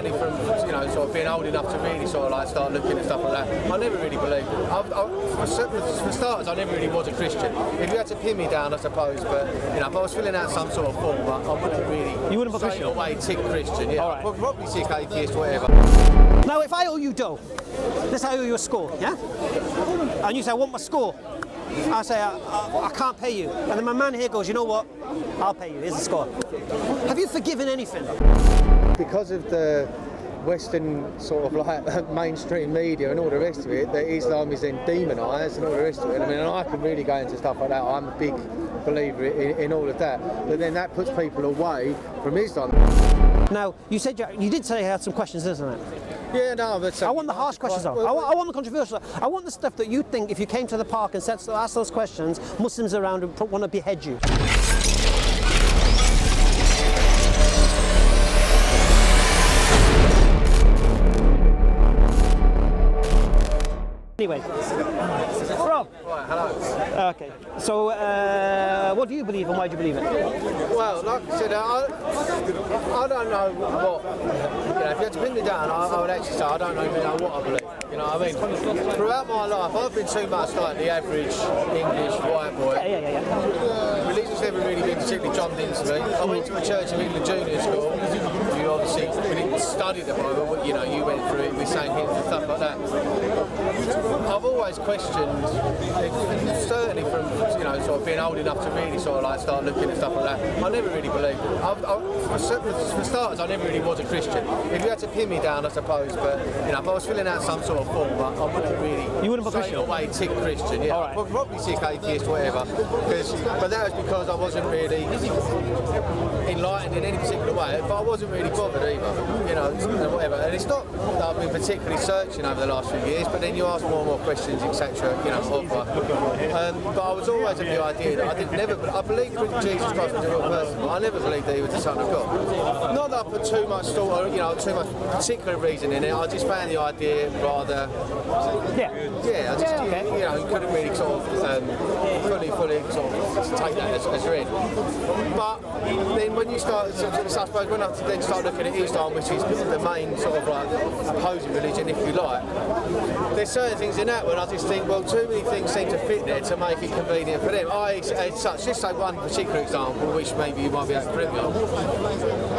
certainly from, you know, sort of being old enough to really sort of like start looking at stuff like that, I never really believed it. For starters, I never really was a Christian. If you had to pin me down, I suppose, but you know, if I was filling out some sort of form, I wouldn't really. You wouldn't be Christian? Away tick Christian, yeah. Right. Probably tick atheist, whatever. Now, if I owe you dough, let's say I owe you a score, yeah? And you say, I want my score. I say, I can't pay you. And then my man here goes, you know what? I'll pay you. Here's the score. Have you forgiven anything? Because of the Western sort of like mainstream media and all the rest of it, that Islam is then demonised and all the rest of it. I mean, and I can really go into stuff like that. I'm a big believer in all of that. But then that puts people away from Islam. Now, you said you did say you had some questions, isn't it? Yeah, no, but I want the harsh questions, though. I want the controversial. I want the stuff that you think, if you came to the park and said, so ask those questions, Muslims around would want to behead you. Anyway, Rob. Right, hello. Okay, so what do you believe and why do you believe it? Well, like I said, I don't know what. You know, if you had to pin me down, I would actually say I don't even know what I believe. You know what I mean? Throughout my life, I've been too much like the average English white boy. Yeah. Religion's never really been particularly drummed into me. I went to a Church of England junior school. You obviously we didn't study the Bible, but you know, you went through it, we sang hymns and stuff like that. I've always questioned, certainly from, you know, sort of being old enough to really sort of like start looking at stuff like that, I never really believed it. For starters, I never really was a Christian. If you had to pin me down, I suppose, but you know, if I was filling out some sort of form, I wouldn't really. You wouldn't be Christian? Away tick Christian, yeah. Right. Probably tick atheist, whatever. But that was because I wasn't really enlightened in any particular way, but I wasn't really bothered either, you know, and whatever. And it's not that I've been particularly searching over the last few years, but then you ask more and more questions, etc. You know, but I was always of the idea that I believed Jesus Christ was a real person, but I never believed that he was the Son of God. Not that I put too much thought, or you know, too much particular reason in it. I just found the idea rather. Yeah. I just you know, you couldn't really sort of fully sort of take that as read. But then when you start, I suppose when I then start looking at Islam, which is the main sort of like opposing religion, if you like, there's certain things in that when I just think, well, too many things seem to fit there to make it convenient for them. As such, just say one particular example, which maybe you might be able to prove on.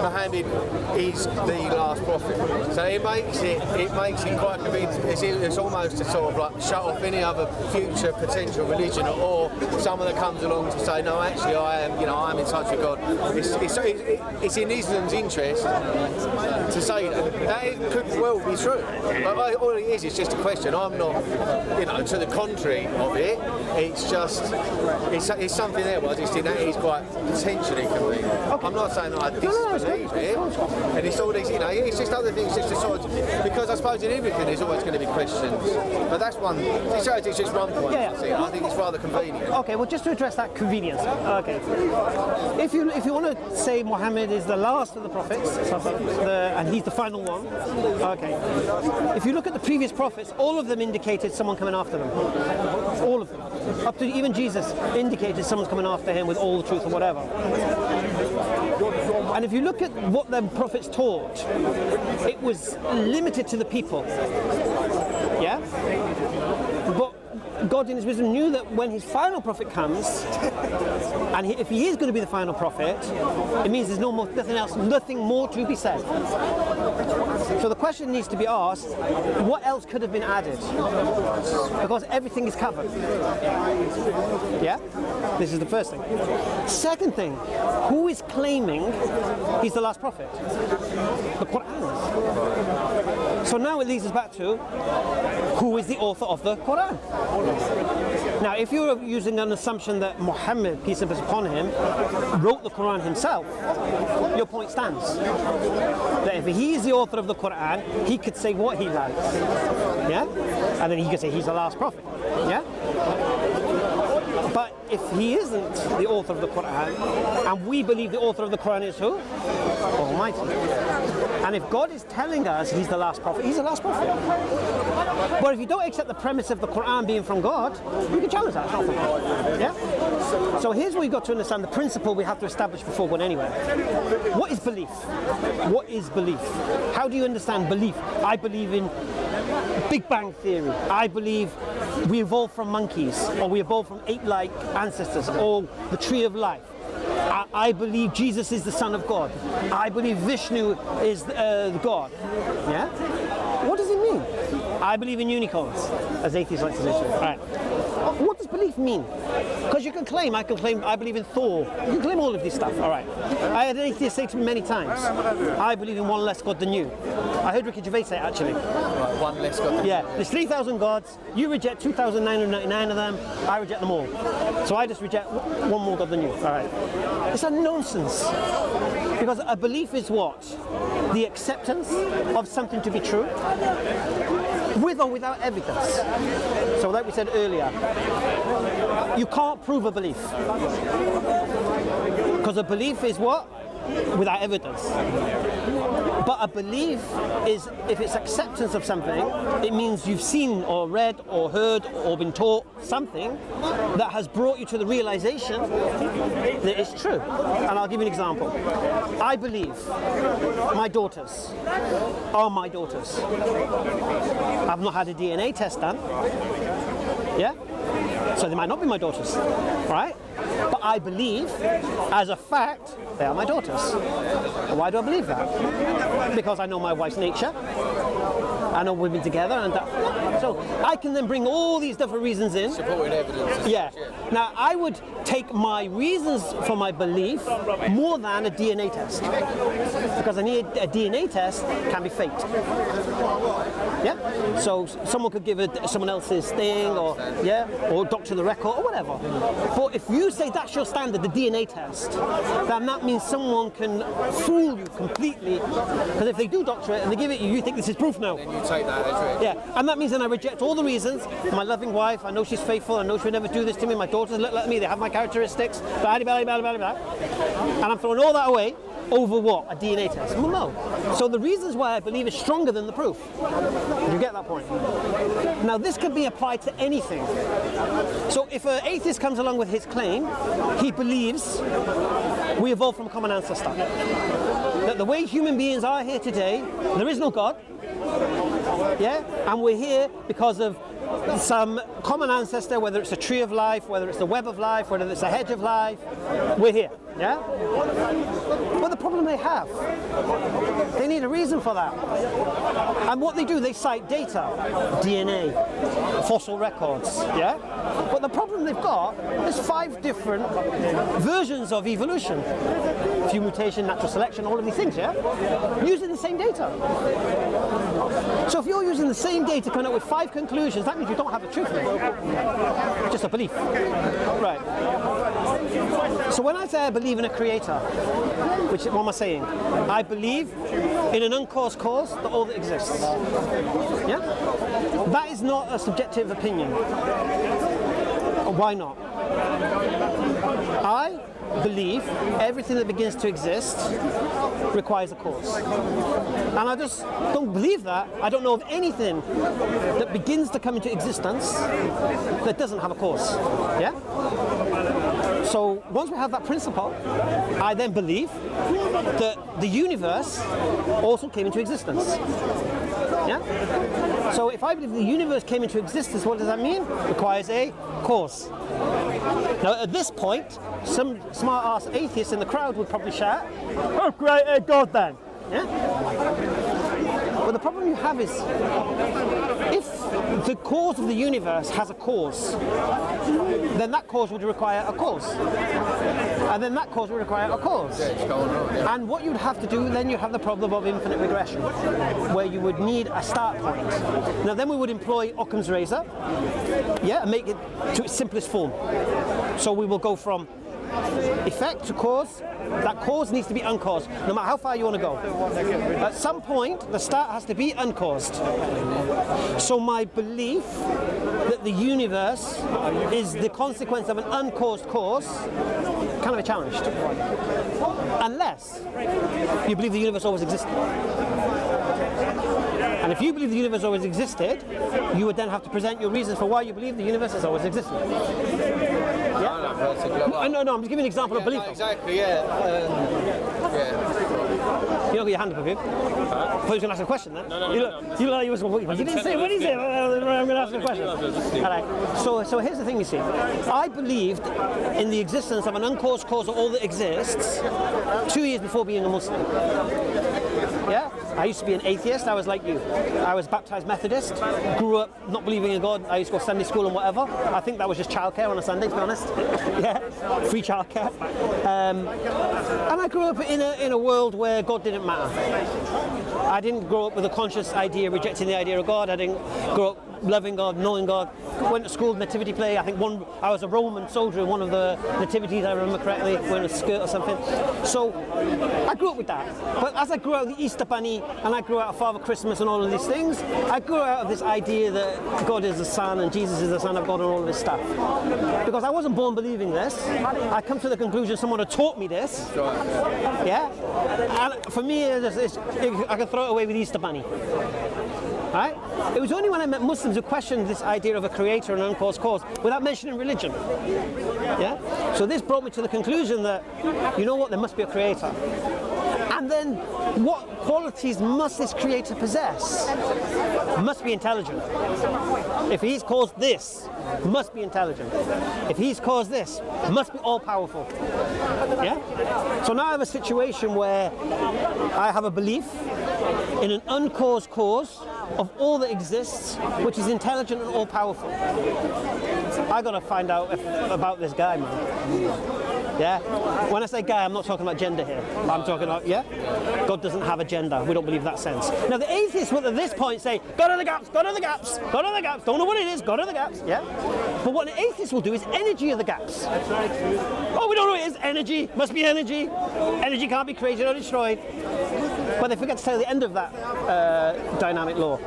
Muhammad is the last prophet, so it makes it quite convenient. It's almost to sort of like shut off any other future potential religion, or someone that comes along to say, no, actually, I am in touch with God. It's in Islam's interest to say that. It could well be true, but all it is just a question. I'm not, you know, to the contrary of it. It's just, it's something there. But I just think that is quite potentially convenient. Okay. I'm not saying that I disbelieve it, and it's all these, you know, it's just other things, just to sort of, because I suppose in everything there's always going to be questions. But that's one. It's just one point. Yeah. I think it's rather convenient. Okay, well, just to address that convenience. Okay, if you want to say Muhammad is the last of the prophets, and he's the final one. Okay, if you look at the previous prophets, all of them indicated someone coming after them. All of them, up to even Jesus indicated someone's coming after him with all the truth or whatever. And if you look at what the prophets taught, it was limited to the people. Yeah? But God in his wisdom knew that when his final prophet comes, and if he is going to be the final prophet, it means there's nothing more to be said. So the question needs to be asked, what else could have been added? Because everything is covered. Yeah? This is the first thing. Second thing, who is claiming he's the last prophet? The Quran. So now it leads us back to, who is the author of the Quran? Now, if you're using an assumption that Muhammad, peace and peace upon him, wrote the Quran himself, your point stands. That if he is the author of the Quran, he could say what he likes. Yeah? And then he could say he's the last prophet. Yeah? But if he isn't the author of the Quran, and we believe the author of the Quran is who? Almighty. And if God is telling us he's the last prophet, he's the last prophet. But if you don't accept the premise of the Quran being from God, you can challenge that. It's not from God. Yeah? So here's where you've got to understand the principle we have to establish before going anywhere. What is belief? What is belief? How do you understand belief? I believe in Big Bang Theory. I believe we evolved from monkeys, or we evolved from ape-like ancestors, or the tree of life. I believe Jesus is the Son of God. I believe Vishnu is God. Yeah? What does it mean? I believe in unicorns, as atheists like to say. All right. What does belief mean? Because you can claim, I believe in Thor. You can claim all of this stuff. All right. I had an atheist say to me many times, I believe in one less God than you. I heard Ricky Gervais say it, actually. Right, one less God than you. Yeah, there's 3,000 gods. You reject 2,999 of them. I reject them all. So I just reject one more God than you. All right. It's a nonsense. Because a belief is what? The acceptance of something to be true, with or without evidence. So like we said earlier, you can't prove a belief. Because a belief is what? Without evidence. But a belief is, if it's acceptance of something, it means you've seen or read or heard or been taught something that has brought you to the realization that it's true. And I'll give you an example. I believe my daughters are my daughters. I've not had a DNA test done. Yeah? So they might not be my daughters, right? But I believe, as a fact, they are my daughters. And why do I believe that? Because I know my wife's nature. I know we've been together, and so I can then bring all these different reasons in. Supporting evidence. Yeah. Now, I would take my reasons for my belief more than a DNA test, because a DNA test can be faked. Yeah. So someone could give someone else's thing, or or doctor the record, or whatever. But if you say that's your standard, the DNA test, then that means someone can fool you completely. Because if they do doctor it and they give it you, you think this is proof now. Take that as read. Yeah, and that means then I reject all the reasons. My loving wife, I know she's faithful, I know she would never do this to me. My daughters look like me, they have my characteristics. And I'm throwing all that away over what? A DNA test? Well, no. So the reasons why I believe is stronger than the proof. You get that point? Now this could be applied to anything. So if an atheist comes along with his claim, he believes we evolved from a common ancestor. That the way human beings are here today, there is no God. Yeah, and we're here because of some common ancestor, whether it's a tree of life, whether it's the web of life, whether it's a hedge of life, we're here. Yeah? But the problem they have, they need a reason for that. And what they do, they cite data, DNA, fossil records, yeah? But the problem they've got is 5 different versions of evolution. Few mutation, natural selection, all of these things, yeah? Using the same data. So if you're using the same data coming up with 5 conclusions, that means you don't have the truth. Just a belief. Right. So when I say I believe in a creator, which what am I saying? I believe in an uncaused cause that all that exists. Yeah? That is not a subjective opinion. Why not? I believe everything that begins to exist requires a cause. And I just don't believe that. I don't know of anything that begins to come into existence that doesn't have a cause. Yeah? So once we have that principle, I then believe that the universe also came into existence. Yeah? So if I believe the universe came into existence, what does that mean? It requires a cause. Now at this point, some smart-ass atheists in the crowd would probably shout, "Oh, great, God then!" Yeah? But the problem you have is, if the cause of the universe has a cause, then that cause would require a cause. And then that cause would require a cause. And what you'd have to do, then you have the problem of infinite regression, where you would need a start point. Now then we would employ Occam's razor, yeah, and make it to its simplest form. So we will go from effect to cause, that cause needs to be uncaused, no matter how far you want to go. At some point, the start has to be uncaused. So my belief that the universe is the consequence of an uncaused cause kind of challenged. Unless you believe the universe always existed. And if you believe the universe always existed, you would then have to present your reasons for why you believe the universe has always existed. Yeah? No, I'm just giving an example of belief. No, exactly, yeah. You don't get your hand up, have you? I thought you were going to ask a question then. No. You didn't say, what did you say? I'm going to ask a question. All right. So here's the thing, you see. I believed in the existence of an uncaused cause of all that exists 2 years before being a Muslim. Yeah? I used to be an atheist, I was like you. I was baptized Methodist, grew up not believing in God, I used to go to Sunday school and whatever. I think that was just childcare on a Sunday, to be honest. Yeah, free childcare. And I grew up in a world where God didn't matter. I didn't grow up with a conscious idea rejecting the idea of God. I didn't grow up loving God, knowing God. Went to school, nativity play. I think I was a Roman soldier in one of the nativities, I remember correctly, wearing a skirt or something. So I grew up with that. But as I grew out of the Easter Bunny and I grew out of Father Christmas and all of these things, I grew out of this idea that God is the Son and Jesus is the Son of God and all of this stuff. Because I wasn't born believing this. I come to the conclusion someone had taught me this. Yeah? And for me, I can throw it away with Easter Bunny. Right? It was only when I met Muslims who questioned this idea of a creator and an uncaused cause without mentioning religion. Yeah? So this brought me to the conclusion that, you know what, there must be a creator. And then what qualities must this creator possess? Must be intelligent. If he's caused this, must be intelligent. If he's caused this, must be all-powerful. Yeah? So now I have a situation where I have a belief in an uncaused cause of all that exists, which is intelligent and all-powerful. I gotta find out about this guy, man. Yeah? When I say guy, I'm not talking about gender here. I'm talking about, yeah? God doesn't have a gender. We don't believe that sense. Now, the atheists will at this point say, go to the gaps, go to the gaps, go to the gaps. Don't know what it is, go to the gaps, yeah? But what an atheist will do is energy of the gaps. Oh, we don't know what it is. Energy. Must be energy. Energy can't be created or destroyed. But they forget to tell the end of that dynamic law.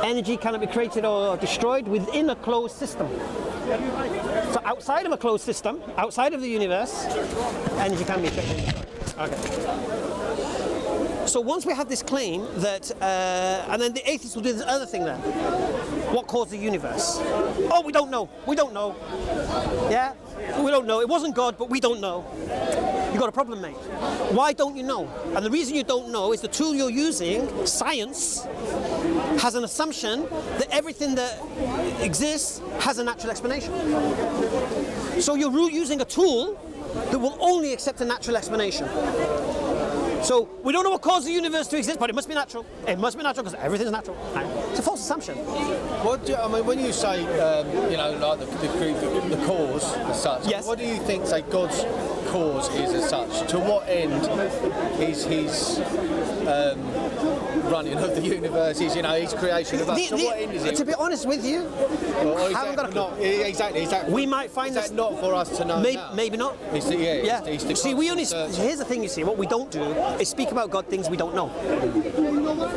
Energy cannot be created or destroyed within a closed system. So outside of a closed system, outside of the universe, energy can be created. Okay. So once we have this claim that, and then the atheists will do this other thing then. What caused the universe? Oh, we don't know. We don't know. Yeah? We don't know. It wasn't God, but we don't know. You've got a problem, mate. Why don't you know? And the reason you don't know is the tool you're using, science, has an assumption that everything that exists has a natural explanation. So you're using a tool that will only accept a natural explanation. So we don't know what caused the universe to exist, but it must be natural. It must be natural because everything's natural. It's a false assumption. What do you, I mean, when you say, like the cause as such, yes. What do you think, say, God's cause is as such? To what end is his running of the universe, his creation of us? To what end is it? To be honest with you, I haven't got a clue. Exactly. We might find that not for us to know. Maybe not. See, here's the thing. You see, what we don't do is speak about God things we don't know.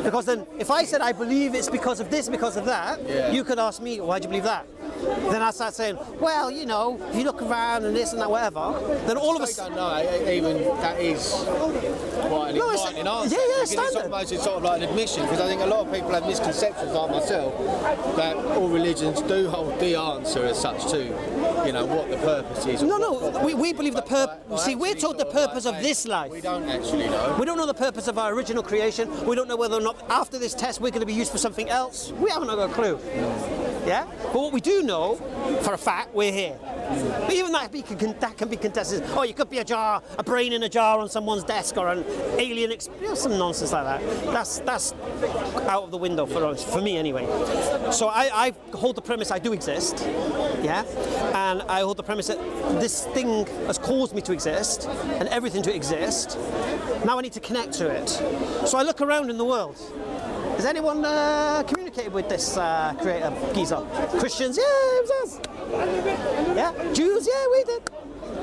Because then, if I said I believe it's because of this, because of that, you could ask me, why do you believe that? Then I start saying, well, if you look around and this and that, whatever, then all of us. I don't know. Even that is quite an enlightening answer. Yeah, standard. It's sort of like an admission, because I think a lot of people have misconceptions, like myself, that all religions do hold the answer as such to, what the purpose is. No, we believe the purpose. See, we're told the purpose of this life. We don't actually know. We don't know the purpose of our original creation. We don't know whether or not after this test we're going to be used for something else. We haven't got a clue. Yeah? But what we do know, for a fact, we're here. But even that can be contested. Oh, you could be a brain in a jar on someone's desk, or an alien, some nonsense like that. That's out of the window for me anyway. So I hold the premise I do exist, yeah? And I hold the premise that this thing has caused me to exist, and everything to exist. Now I need to connect to it. So I look around in the world. Has anyone communicated with this creator, geezer? Christians? Yeah, it was us. Yeah. Jews? Yeah, we did.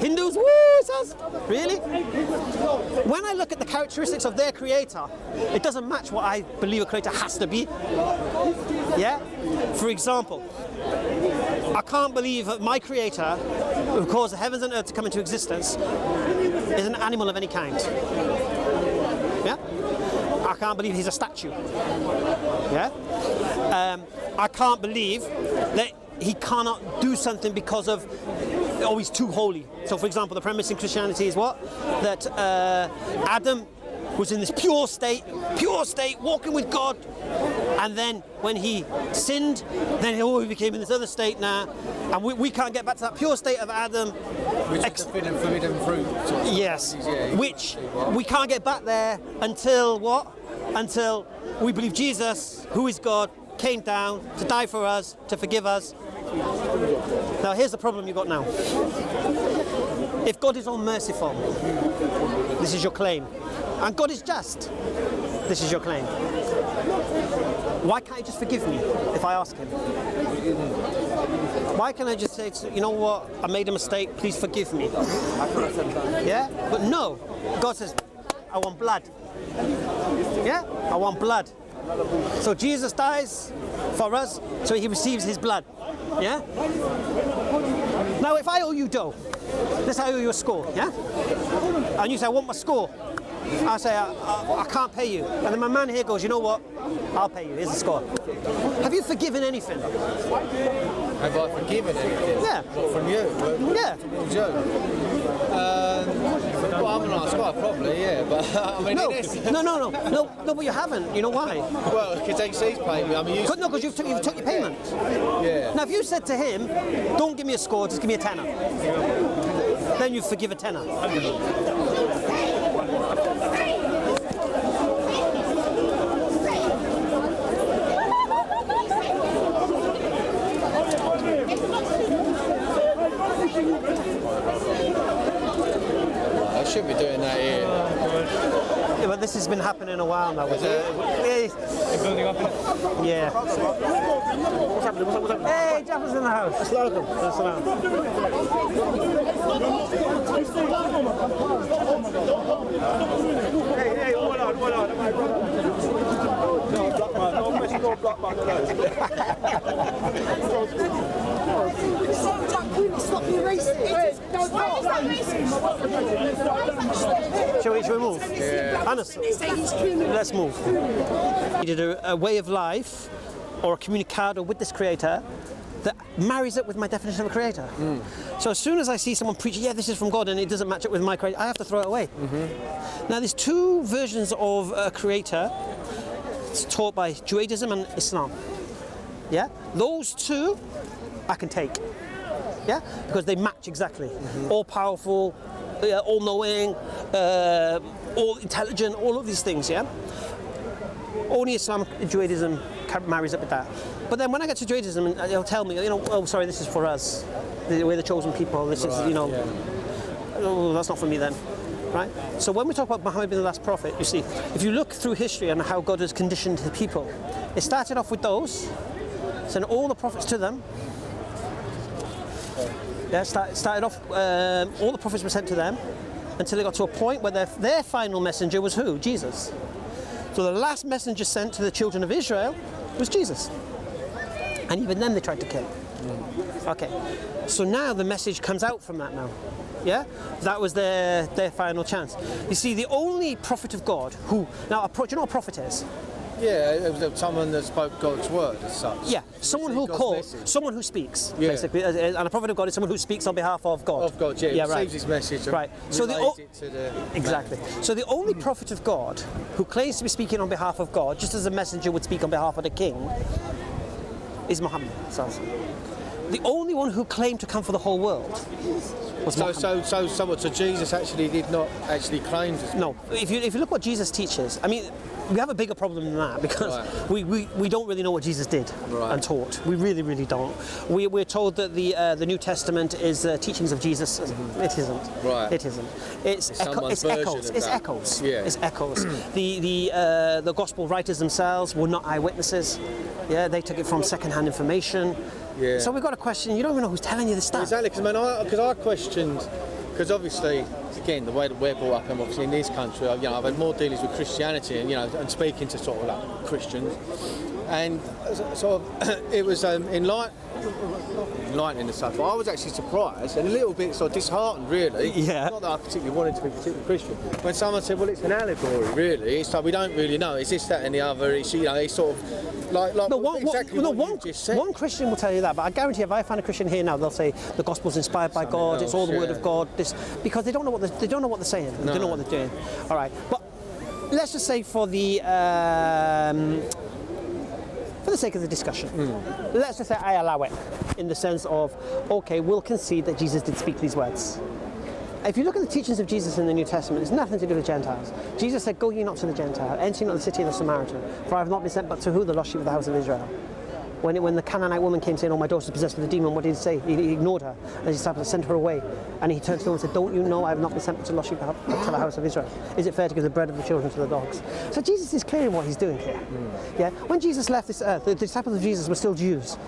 Hindus? Woo, Jesus? Really? When I look at the characteristics of their creator, it doesn't match what I believe a creator has to be. Yeah? For example, I can't believe that my creator, who caused the heavens and earth to come into existence, is an animal of any kind. Yeah? I can't believe he's a statue. Yeah? I can't believe that he cannot do something because of, oh, he's too holy. So, for example, the premise in Christianity is what? That Adam was in this pure state, walking with God, and then when he sinned, then he became in this other state now, and we can't get back to that pure state of Adam. Which is the forbidden fruit. Yes, which we can't get back there until what? Until we believe Jesus, who is God, came down to die for us, to forgive us. Now here's the problem you've got now. If God is all merciful, this is your claim, and God is just, this is your claim, why can't he just forgive me if I ask him? Why can't I just say, you know what, I made a mistake, please forgive me? Yeah? But no, God says, I want blood. Yeah? I want blood. So Jesus dies for us, so he receives his blood. Yeah? Now if I owe you dough, let's say I owe you a score, yeah? And you say, I want my score. I say, I can't pay you. And then my man here goes, you know what? I'll pay you, here's the score. Have you forgiven anything? Have I forgiven anything? Yeah. What, from you? Yeah. Towards you? Well, I'm going to ask why, probably, yeah. But I mean, No, but you haven't. You know why? Well, because HC's paid me. I mean, because you've took your payment. Yeah. Now, if you said to him, don't give me a score, just give me a tenner, then you forgive a tenner. I should be doing that here. Yeah, but this has been happening a while now. Is it? Building up. Yeah. What's happening? Hey, Jaffa's in the house. Assalamu Hey, hold on. No black man. Stop being racist. Shall we move? Yeah. Honestly, let's move. You did a way of life or a communicado with this creator that marries up with my definition of a creator. So as soon as I see someone preaching, yeah, this is from God, and it doesn't match up with my creator, I have to throw it away. Now there's two versions of a creator. It's taught by Judaism and Islam. Yeah, those two I can take. Yeah, because they match exactly. All powerful, all knowing, all intelligent, all of these things. Yeah. Only Islam and Judaism marries up with that. But then when I get to Judaism, and they'll tell me, you know, oh, sorry, this is for us. We're the chosen people. This is, you know, oh, that's not for me then. Right? So when we talk about Muhammad being the last prophet, you see, if you look through history and how God has conditioned the people, it started off with those, sent all the prophets to them. Yeah, started off, all the prophets were sent to them until they got to a point where their final messenger was who? Jesus. So the last messenger sent to the children of Israel was Jesus. And even then they tried to kill him. Okay, so now the message comes out from that now. Yeah, that was their final chance. You see, the only prophet of God who, now, do you know what a prophet is? Yeah, it was someone that spoke God's word as such. Yeah, someone who calls, someone who speaks, basically. And a prophet of God is someone who speaks on behalf of God. Of God, yeah, receives his message and relays it to the exactly. man. So the only prophet of God who claims to be speaking on behalf of God, just as a messenger would speak on behalf of the king, is Muhammad. The only one who claimed to come for the whole world was Muhammad. So Jesus actually did not actually claim to... No, if you look what Jesus teaches, I mean, we have a bigger problem than that because we don't really know what Jesus did and taught. We really don't. We're told that the New Testament is teachings of Jesus. It isn't. Right. It isn't. It's echoes. Yeah. It's echoes. The gospel writers themselves were not eyewitnesses. Yeah, they took it from second-hand information. Yeah. So we've got a question. You don't even know who's telling you this stuff. Exactly, because I questioned, because obviously, again, the way that we're brought up, and obviously in this country, I've had more dealings with Christianity, and and speaking to sort of like Christians, and sort of it was enlightening and stuff. But I was actually surprised and a little bit sort of disheartened, really. Yeah. Not that I particularly wanted to be particularly Christian. When someone said, "Well, it's an allegory," really, it's like we don't really know. It's this, that, and the other. It's it's sort of like exactly what you just said. One Christian will tell you that, but I guarantee if I find a Christian here now, they'll say the gospel's inspired by God. It's all the word of God. Because they don't know what they're saying. They don't know what they're doing. All right, but let's just say for the sake of the discussion, let's just say I allow it in the sense of, okay, we'll concede that Jesus did speak these words. If you look at the teachings of Jesus in the New Testament, it's nothing to do with Gentiles. Jesus said, "Go ye not to the Gentile, enter ye not the city of the Samaritan, for I have not been sent but to who? The lost sheep of the house of Israel." When the Canaanite woman came saying, "Oh, my daughter's possessed with a demon," what did he say? He ignored her, and his disciples sent her away. And he turned to them and said, "Don't you know I have not been sent but to the lost sheep of the house of Israel? Is it fair to give the bread of the children to the dogs?" So Jesus is clear in what he's doing here. Yeah. When Jesus left this earth, the disciples of Jesus were still Jews.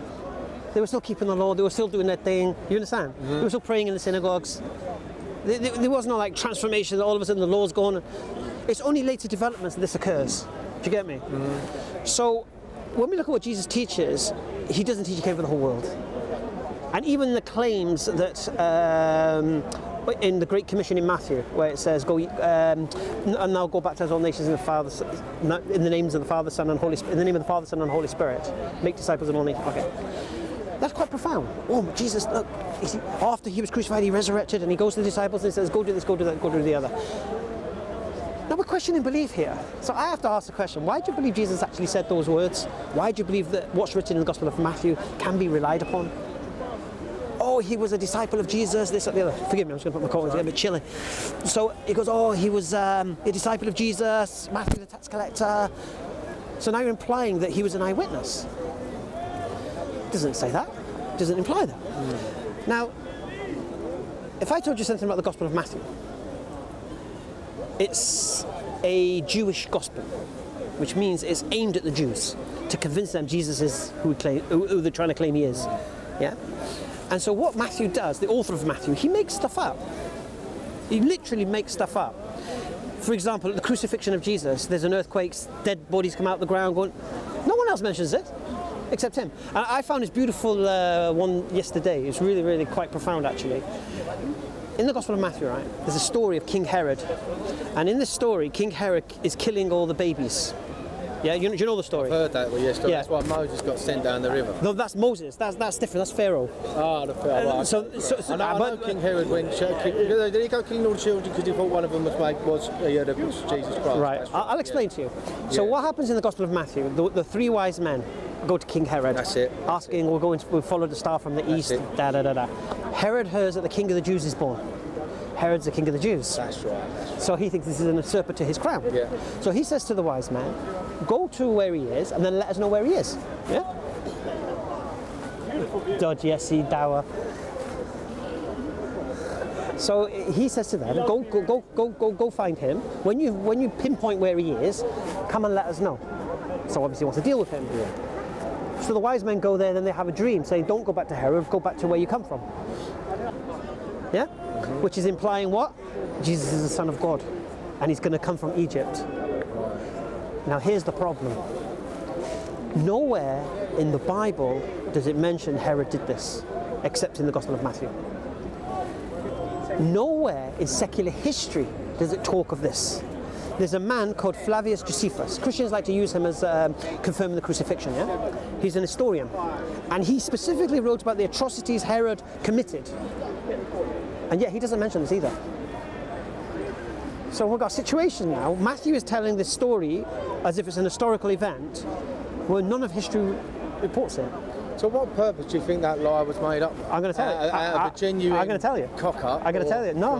They were still keeping the law. They were still doing their thing. You understand? They were still praying in the synagogues. There was no like transformation that all of a sudden the law's gone. It's only later developments that this occurs. Do you get me? So when we look at what Jesus teaches, he doesn't teach he came for the whole world. And even the claims that in the Great Commission in Matthew, where it says, "Go and now go back to all nations in the names of the Father, Son, and Holy Spirit, in the name of the Father, Son, and Holy Spirit, make disciples of all nations." Okay. That's quite profound. Oh, Jesus, look, after he was crucified, he resurrected, and he goes to the disciples and says, "Go do this, go do that, go do the other." Now we're questioning belief here. So I have to ask the question, why do you believe Jesus actually said those words? Why do you believe that what's written in the Gospel of Matthew can be relied upon? Oh, he was a disciple of Jesus, this or the other. Forgive me, I'm just going to put my coat on, it's a bit chilly. So he goes, oh, he was a disciple of Jesus, Matthew the tax collector. So now you're implying that he was an eyewitness. Doesn't say that. Doesn't imply that. Now, if I told you something about the Gospel of Matthew, it's a Jewish gospel, which means it's aimed at the Jews to convince them Jesus is who they're trying to claim he is. Yeah. And so what Matthew does, the author of Matthew, he makes stuff up. He literally makes stuff up. For example, at the crucifixion of Jesus, there's an earthquake, dead bodies come out of the ground. No one else mentions it. Except him. And I found this beautiful one yesterday. It's really, really quite profound, actually. In the Gospel of Matthew, right, there's a story of King Herod. And in this story, King Herod is killing all the babies. Yeah, do you know the story? I've heard that, well, yes, yeah. That's why Moses got sent down the river. No, that's Moses. That's different. That's Pharaoh. Ah, the Pharaoh. Right. I know King Herod went. Did he go killing all the children because he thought one of them was Jesus Christ? Right. I'll explain to you. So what happens in the Gospel of Matthew? The three wise men go to King Herod. That's it. Asking, we'll follow the star from the east. Da da da da. Herod hears that the King of the Jews is born. Herod's the king of the Jews. That's right. So he thinks this is an usurper to his crown. Yeah. So he says to the wise man, go to where he is and then let us know where he is. Yeah? Dodge, yes, EFDawah. So he says to them, go find him. When you pinpoint where he is, come and let us know. So obviously he wants to deal with him. Yeah. So the wise men go there, then they have a dream saying, don't go back to Herod, go back to where you come from. Yeah? Mm-hmm. Which is implying what? Jesus is the Son of God, and he's going to come from Egypt. Now here's the problem. Nowhere in the Bible does it mention Herod did this, except in the Gospel of Matthew. Nowhere in secular history does it talk of this. There's a man called Flavius Josephus. Christians like to use him as confirming the crucifixion, yeah? He's an historian. And he specifically wrote about the atrocities Herod committed. And yet he doesn't mention this either. So we've got a situation now. Matthew is telling this story as if it's an historical event where none of history reports it. So what purpose do you think that lie was made up? I'm going to tell you. Out of a genuine I'm going to tell you. cock-up? I'm going to tell you. No.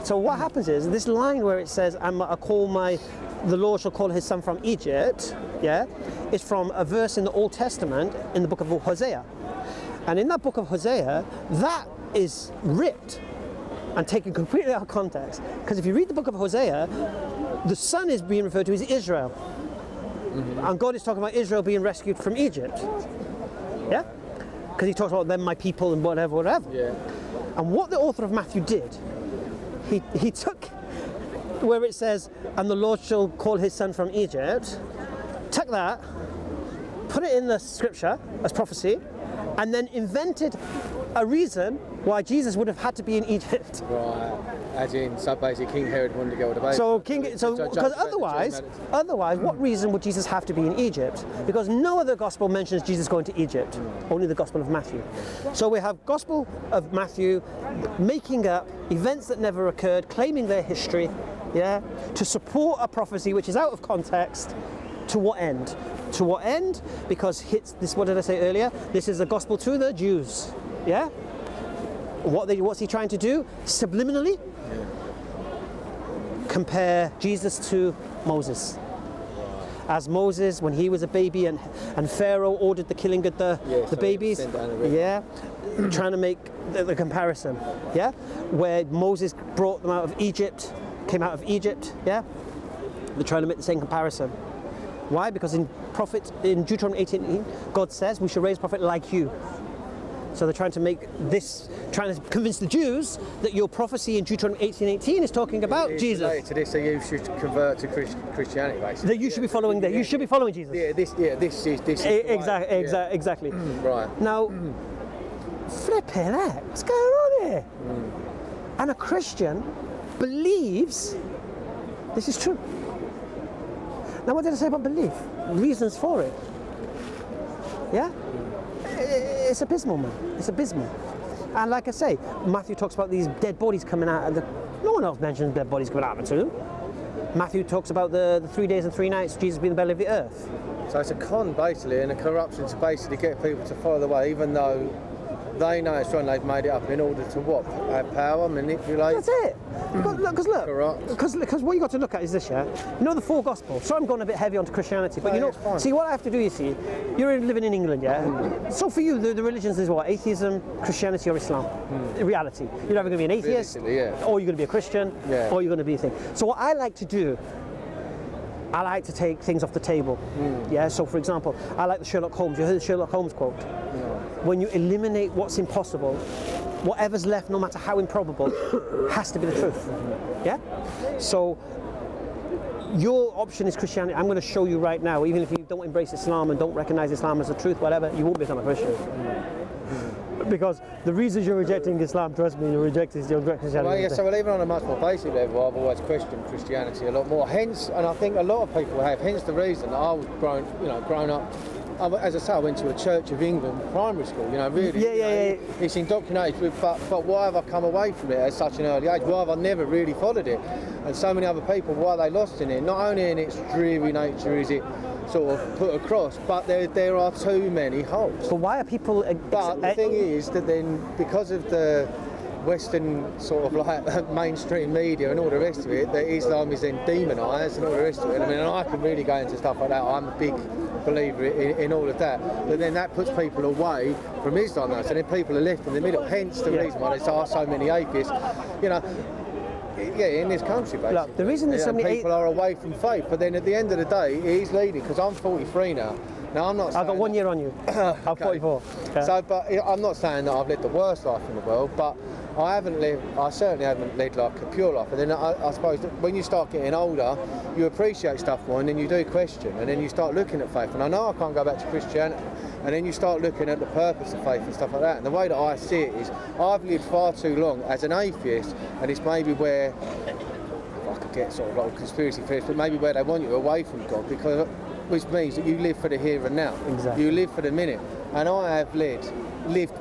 So what happens is, this line where it says, the Lord shall call his son from Egypt, yeah, is from a verse in the Old Testament in the book of Hosea. And in that book of Hosea, that is ripped and taken completely out of context. Because if you read the book of Hosea, the son is being referred to as Israel. Mm-hmm. And God is talking about Israel being rescued from Egypt. Yeah? Because he talks about them, my people, and whatever. Yeah. And what the author of Matthew did, he took where it says, and the Lord shall call his son from Egypt, took that, put it in the scripture as prophecy, and then invented a reason why Jesus would have had to be in Egypt. Right. As in, so basically King Herod wanted to go with the baby. So because otherwise, what reason would Jesus have to be in Egypt? Because no other gospel mentions Jesus going to Egypt, only the Gospel of Matthew. So we have Gospel of Matthew making up events that never occurred, claiming their history, yeah, to support a prophecy which is out of context. To what end? To what end? Because what did I say earlier? This is a gospel to the Jews, yeah. What's he trying to do? Subliminally compare Jesus to Moses. As Moses, when he was a baby and Pharaoh ordered the killing of the babies, trying to make the comparison, yeah, where Moses brought them out of Egypt, came out of Egypt, yeah, they're trying to make the same comparison. Why? Because in Deuteronomy 18, God says we should raise a prophet like you. So they're trying to convince the Jews that your prophecy in Deuteronomy 18:18 is talking about Jesus. Related to this, so you should convert to Christianity, basically. That you should be following that. You should be following Jesus. This is Exactly. Right. Now, flipping heck, what's going on here? And a Christian believes this is true. Now, what did I say about belief? Reasons for it. Yeah? It's abysmal, man. It's abysmal. And like I say, Matthew talks about these dead bodies coming out of the... No one else mentions dead bodies coming out of the tomb. Matthew talks about the 3 days and 3 nights, Jesus being the belly of the earth. So it's a con, basically, and a corruption to basically get people to follow the way, even though they know it's wrong, they've made it up in order to what? Have power, manipulate? That's it. Because what you got to look at is this, yeah? You know the 4 Gospels. So I'm going a bit heavy onto Christianity, but see what I have to do, you see, you're living in England, yeah? So for you, the religions is what? Atheism, Christianity or Islam? In reality. You're either going to be an atheist, or you're going to be a Christian, or you're going to be a thing. So what I like to do, I like to take things off the table. Yeah, so for example, I like the Sherlock Holmes. You heard the Sherlock Holmes quote? When you eliminate what's impossible, whatever's left, no matter how improbable, has to be the truth. Yeah? So your option is Christianity. I'm going to show you right now, even if you don't embrace Islam and don't recognize Islam as the truth, whatever, you won't become a Christian. Because the reasons you're rejecting Islam, trust me, you're rejecting Christianity. Well, yeah, so even on a much more basic level, I've always questioned Christianity a lot more. Hence, and I think a lot of people have, hence the reason that I was grown up. As I say, I went to a Church of England primary school, really. It's indoctrinated, but why have I come away from it at such an early age? Why have I never really followed it? And so many other people, why are they lost in it? Not only in its dreary nature is it sort of put across, but there are too many holes. But why are people... But the thing is that then, because of the Western sort of like mainstream media and all the rest of it, that Islam is then demonised and all the rest of it. I mean, and I can really go into stuff like that. I'm a big believer in all of that. But then that puts people away from Islam now. So then people are left in the middle. Hence the reason why there are so many atheists. In this country, basically. Look, the reason there's so many people are away from faith, but then at the end of the day, he's leading, because I'm 43 now. Now, I'm not saying I've got 1 year on you. I'm 44. Okay. So, but I'm not saying that I've led the worst life in the world, but I certainly haven't led like a pure life. And then I suppose that when you start getting older, you appreciate stuff more, and then you do question, and then you start looking at faith. And I know I can't go back to Christianity, and then you start looking at the purpose of faith and stuff like that. And the way that I see it is, I've lived far too long as an atheist, and it's maybe where I could get sort of like conspiracy theories, but maybe where they want you away from God, because which means that you live for the here and now. Exactly. You live for the minute, and I have lived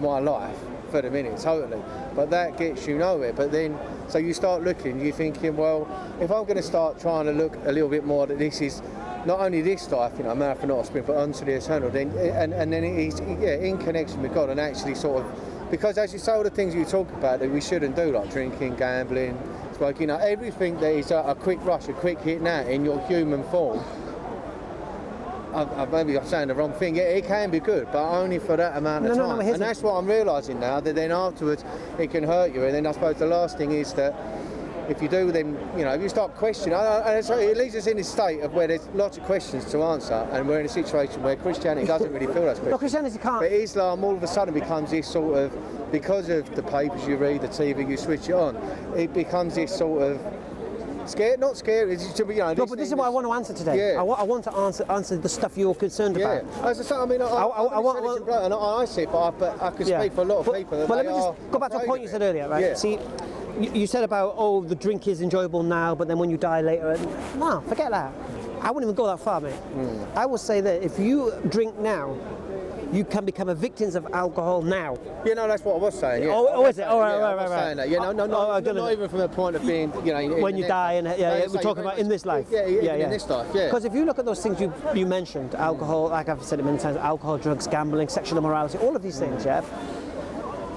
my life for the minute, totally. But that gets you nowhere. But then, so you start looking, you're thinking, well, if I'm going to start trying to look a little bit more that this is not only this life, marathon, not a sprint, but onto the eternal, then and then it is in connection with God, and actually sort of, because as you say, all the things you talk about that we shouldn't do, like drinking, gambling, smoking, everything that is a quick rush, a quick hit now in your human form. Maybe I'm saying the wrong thing. It can be good, but only for that amount of time. And that's what I'm realising now, that then afterwards it can hurt you. And then I suppose the last thing is that if you do, then if you start questioning, and so it leaves us in this state of where there's lots of questions to answer, and we're in a situation where Christianity doesn't really feel those questions. No, Christianity can't. But Islam all of a sudden becomes this sort of, because of the papers you read, the TV you switch it on, it becomes this sort of not scary. It's just, No, but this is what I want to answer today. Yeah. I want to answer the stuff you're concerned about. As I say, I mean, I see it, but I could speak for a lot of people. But let me just go back to a point you said earlier, right? Yeah. See, you said about, the drink is enjoyable now, but then when you die later, no, forget that. I wouldn't even go that far, mate. I would say that if you drink now, you can become a victim of alcohol now. That's what I was saying. Yeah. Oh, is it? Oh, right. Saying that. Not even from the point of being, when you die, and we're talking about in this life. In this life, yeah. Because if you look at those things you mentioned, alcohol, like I've said it many times, alcohol, drugs, gambling, sexual immorality, all of these things,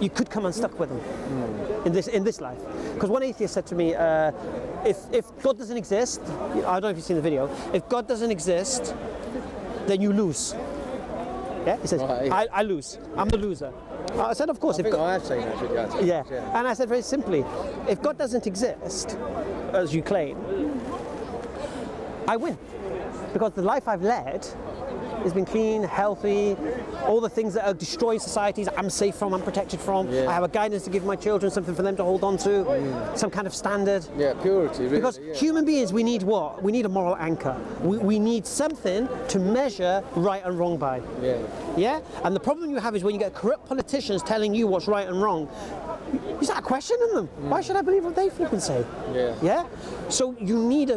you could come unstuck with them in this life. Because one atheist said to me, if God doesn't exist, I don't know if you've seen the video, if God doesn't exist, then you lose. Yeah, he says, right. I lose. I'm the loser. I said, of course. I have seen that video. Yeah, and I said very simply, if God doesn't exist, as you claim, I win. Because the life I've led has been clean, healthy, all the things that are destroying societies, I'm safe from, I'm protected from. I have a guidance to give my children, something for them to hold on to, some kind of standard. Yeah, purity, really. Because human beings, we need what? We need a moral anchor. We need something to measure right and wrong by. Yeah? And the problem you have is when you get corrupt politicians telling you what's right and wrong, you start questioning them. Why should I believe what they flipping say? Yeah? So you need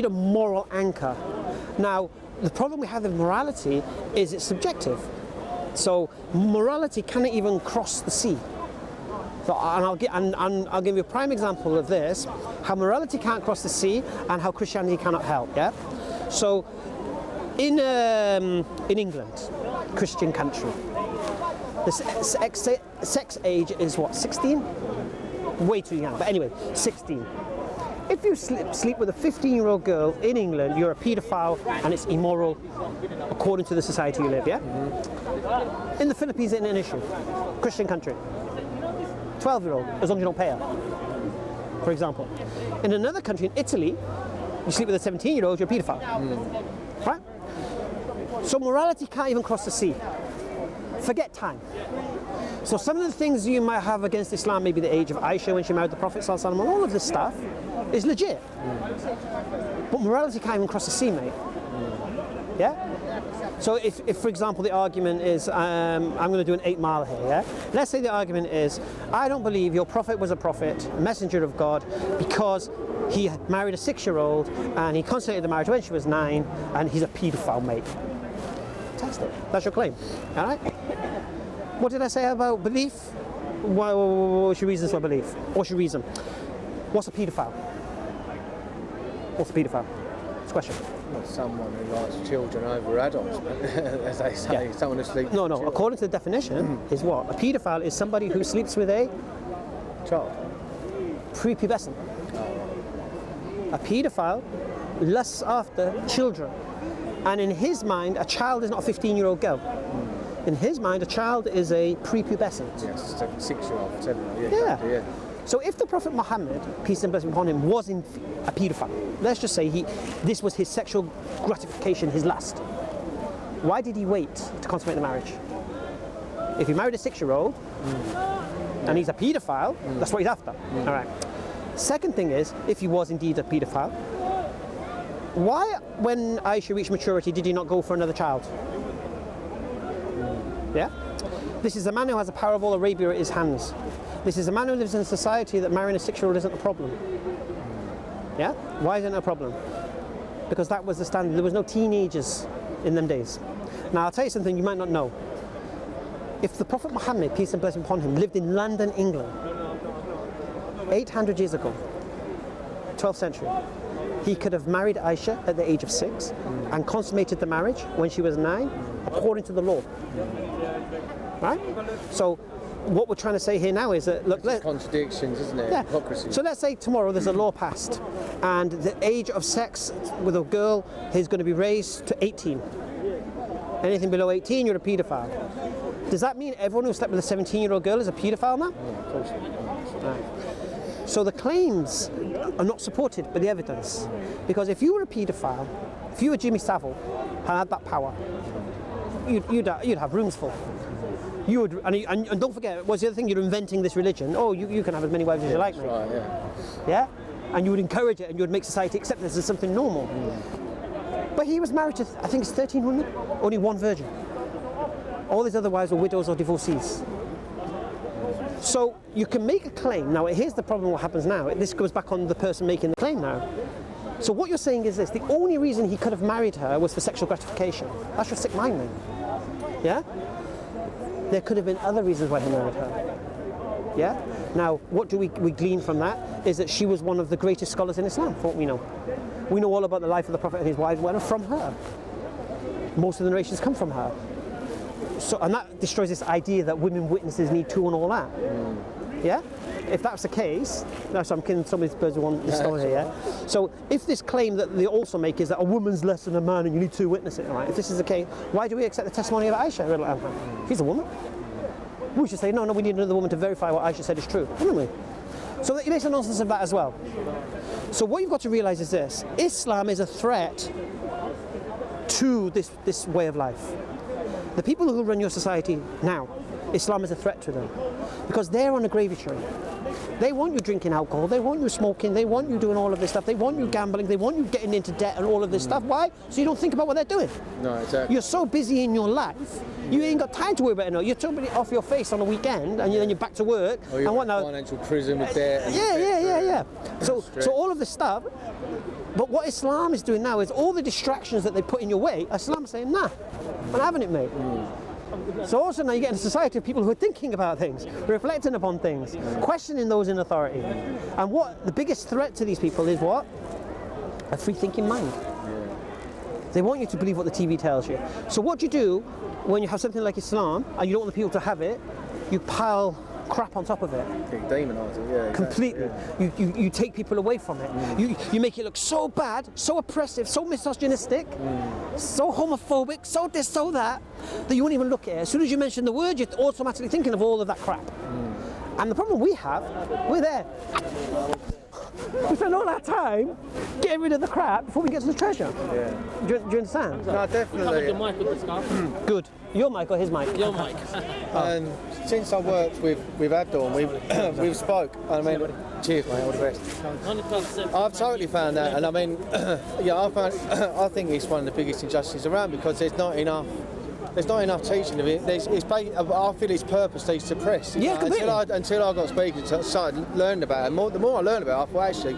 a moral anchor. Now, the problem we have with morality is it's subjective. So morality cannot even cross the sea. So, and I'll give you a prime example of this: how morality can't cross the sea, and how Christianity cannot help. Yeah. So, in England, Christian country, the sex age is what, 16? Way too young. But anyway, 16. If you sleep with a 15-year-old girl in England, you're a paedophile and it's immoral according to the society you live, In the Philippines, it isn't an issue. Christian country. 12-year-old, as long as you don't pay her, for example. In another country, in Italy, you sleep with a 17-year-old, you're a paedophile. Right? So morality can't even cross the sea. Forget time. So some of the things you might have against Islam, maybe the age of Aisha when she married the Prophet ﷺ, all of this stuff is legit. But morality can't even cross the sea, mate. Yeah? So if for example, the argument is, I'm going to do an 8 mile here, yeah? Let's say the argument is, I don't believe your Prophet was a prophet, a messenger of God, because he had married a 6-year-old and he consummated the marriage when she was 9 and he's a paedophile, mate. Test it. That's your claim. All right? What did I say about belief? What's your reasons for belief? What's your reason? What's a paedophile? What's a paedophile? It's a question. Well, someone who likes children over adults, as they say. Someone who sleeps No. with children. According to the definition, is what? A paedophile is somebody who sleeps with a child. Prepubescent. A paedophile lusts after children. And in his mind, a child is not a 15-year-old girl. In his mind, a child is a prepubescent. Yes, 6-year-old, 7-year-old. Yeah. So if the Prophet Muhammad, peace and blessing upon him, was a paedophile, let's just say this was his sexual gratification, his lust, why did he wait to consummate the marriage? If he married a 6-year-old and he's a paedophile, that's what he's after. All right. Second thing is, if he was indeed a paedophile, why, when Aisha reached maturity, did he not go for another child? Yeah? This is a man who has the power of all Arabia at his hands. This is a man who lives in a society that marrying a 6-year-old isn't a problem. Yeah? Why isn't it a problem? Because that was the standard. There was no teenagers in them days. Now, I'll tell you something you might not know. If the Prophet Muhammad, peace and blessing upon him, lived in London, England, 800 years ago, 12th century, he could have married Aisha at the age of 6 and consummated the marriage when she was 9, according to the law. Right? So what we're trying to say here now is that, look, contradictions, isn't it? Yeah. Hypocrisy. So let's say tomorrow there's a law passed and the age of sex with a girl is going to be raised to 18. Anything below 18, you're a paedophile. Does that mean everyone who slept with a 17-year-old girl is a paedophile now? No, of course not. Right. So the claims are not supported by the evidence. Because if you were a paedophile, if you were Jimmy Savile and had that power, you'd have rooms full. You would, and don't forget, what's the other thing? You're inventing this religion. Oh, you can have as many wives as you like, mate. Right, Yeah? And you would encourage it and you would make society accept this as something normal. But he was married to, I think it's 13 women, only one virgin. All these other wives were widows or divorcees. So you can make a claim. Now here's the problem, what happens now. This goes back on the person making the claim now. So what you're saying is this: the only reason he could have married her was for sexual gratification. That's your sick mind then. Yeah? There could have been other reasons why he married her. Yeah? Now, what do we glean from that? Is that she was one of the greatest scholars in Islam, for what we know. We know all about the life of the Prophet and his wives from her. Most of the narrations come from her. So, and that destroys this idea that women witnesses need to and all that. Yeah? If that's the case, I'm killing some of these birds with one stone here, yeah? So if this claim that they also make is that a woman's less than a man and you need two witnesses, right? If this is the case, why do we accept the testimony of Aisha? She's a woman. We should say, no, we need another woman to verify what Aisha said is true, wouldn't we? So it makes a nonsense of that as well. So what you've got to realise is this: Islam is a threat to this way of life. The people who run your society now, Islam is a threat to them because they're on a gravy train. They want you drinking alcohol, they want you smoking, they want you doing all of this stuff, they want you gambling, they want you getting into debt and all of this stuff. Why? So you don't think about what they're doing. No, exactly. You're so busy in your life, you ain't got time to worry about it. You're totally off your face on a weekend and then you're back to work. Or you're and what in now? Financial prison with debt. Yeah. So all of this stuff. But what Islam is doing now is all the distractions that they put in your way, Islam's saying, nah, I'm not having it, mate. So also now you get in a society of people who are thinking about things, reflecting upon things, questioning those in authority. And what the biggest threat to these people is what? A free-thinking mind. They want you to believe what the TV tells you. So what do you do when you have something like Islam and you don't want the people to have it? You pile crap on top of it. Demonise it, yeah. Completely. Exactly, yeah. You take people away from it. You make it look so bad, so oppressive, so misogynistic, so homophobic, so this, so that you won't even look at it. As soon as you mention the word, you're automatically thinking of all of that crap. And the problem we have, we're there. We spend all our time getting rid of the crap before we get to the treasure. Yeah. Do you understand? No, definitely. Your mic with the scarf. Good. Your mic or his mic? Your mic. And since I worked with Abdul, and we've spoke. I mean, cheers, mate. All the best. I've totally found that, and I mean, I think it's one of the biggest injustices around because there's not enough teaching of it. I feel it's purposely suppressed. Yeah, completely. Until I got speaking, started learning about it. The more I learned about it, I thought actually,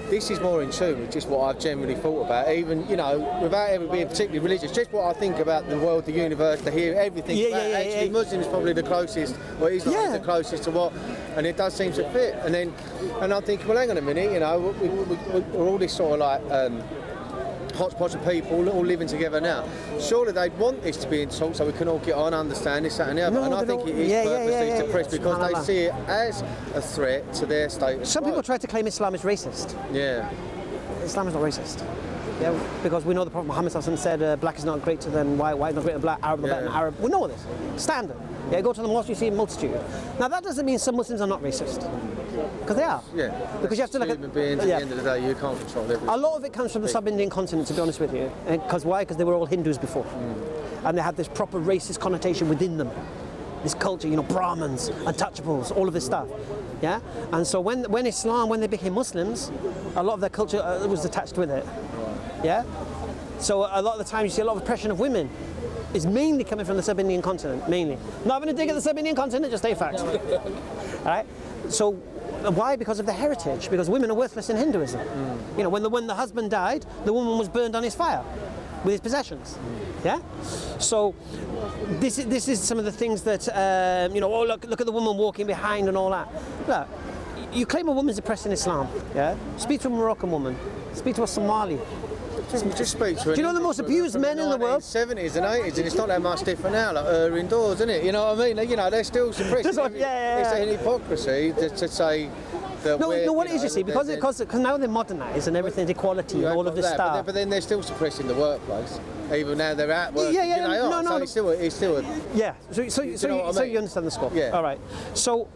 this is more in tune with just what I've generally thought about. Even without ever being particularly religious, just what I think about the world, the universe, the here, everything. Actually, Muslim is probably the closest, or Islam is the closest to what, and it does seem to fit. And I think, well, hang on a minute, we're all this sort of like. Hodgepodge of people all living together now. Surely they'd want this to be in talk so we can all get on, understand this, that and the other. And I think it is purposely suppressed because they see it as a threat to their status. Some people try to claim Islam is racist. Yeah. Islam is not racist. Yeah, because we know the Prophet Muhammad said black is not greater than white, white is not greater than black, Arab is not better than Arab. We know this. Standard. Yeah, go to the mosque, you see a multitude. Now that doesn't mean some Muslims are not racist. Because they are. Yeah. Because you have to look at human beings, at the end of the day, you can't control everything. A lot of it comes from the sub-Indian continent, to be honest with you. Because why? Because they were all Hindus before. And they had this proper racist connotation within them. This culture, Brahmins, untouchables, all of this stuff. Yeah? And so when they became Muslims, a lot of their culture was attached with it. Yeah? So a lot of the time you see a lot of oppression of women is mainly coming from the sub-Indian continent, mainly. Not having a dig at the sub-Indian continent, just stay facts. Alright? So why? Because of the heritage, because women are worthless in Hinduism. When the husband died, the woman was burned on his fire with his possessions. Yeah? So this is some of the things that look at the woman walking behind and all that. Look, you claim a woman's oppressed in Islam, yeah? Speak to a Moroccan woman, speak to a Somali. Just speak to her. Do you know the most abused men in the world? 70s and 80s, and it's not that much different now, like indoors, isn't it? You know what I mean? They're still suppressed. It's an hypocrisy to say that No, what it is, you see, because now they're modernised and everything, equality, all of this stuff. But then they're still suppressing the workplace, even now they're at work. No. So it's still a... Yeah, so you understand the score? Yeah. All right. So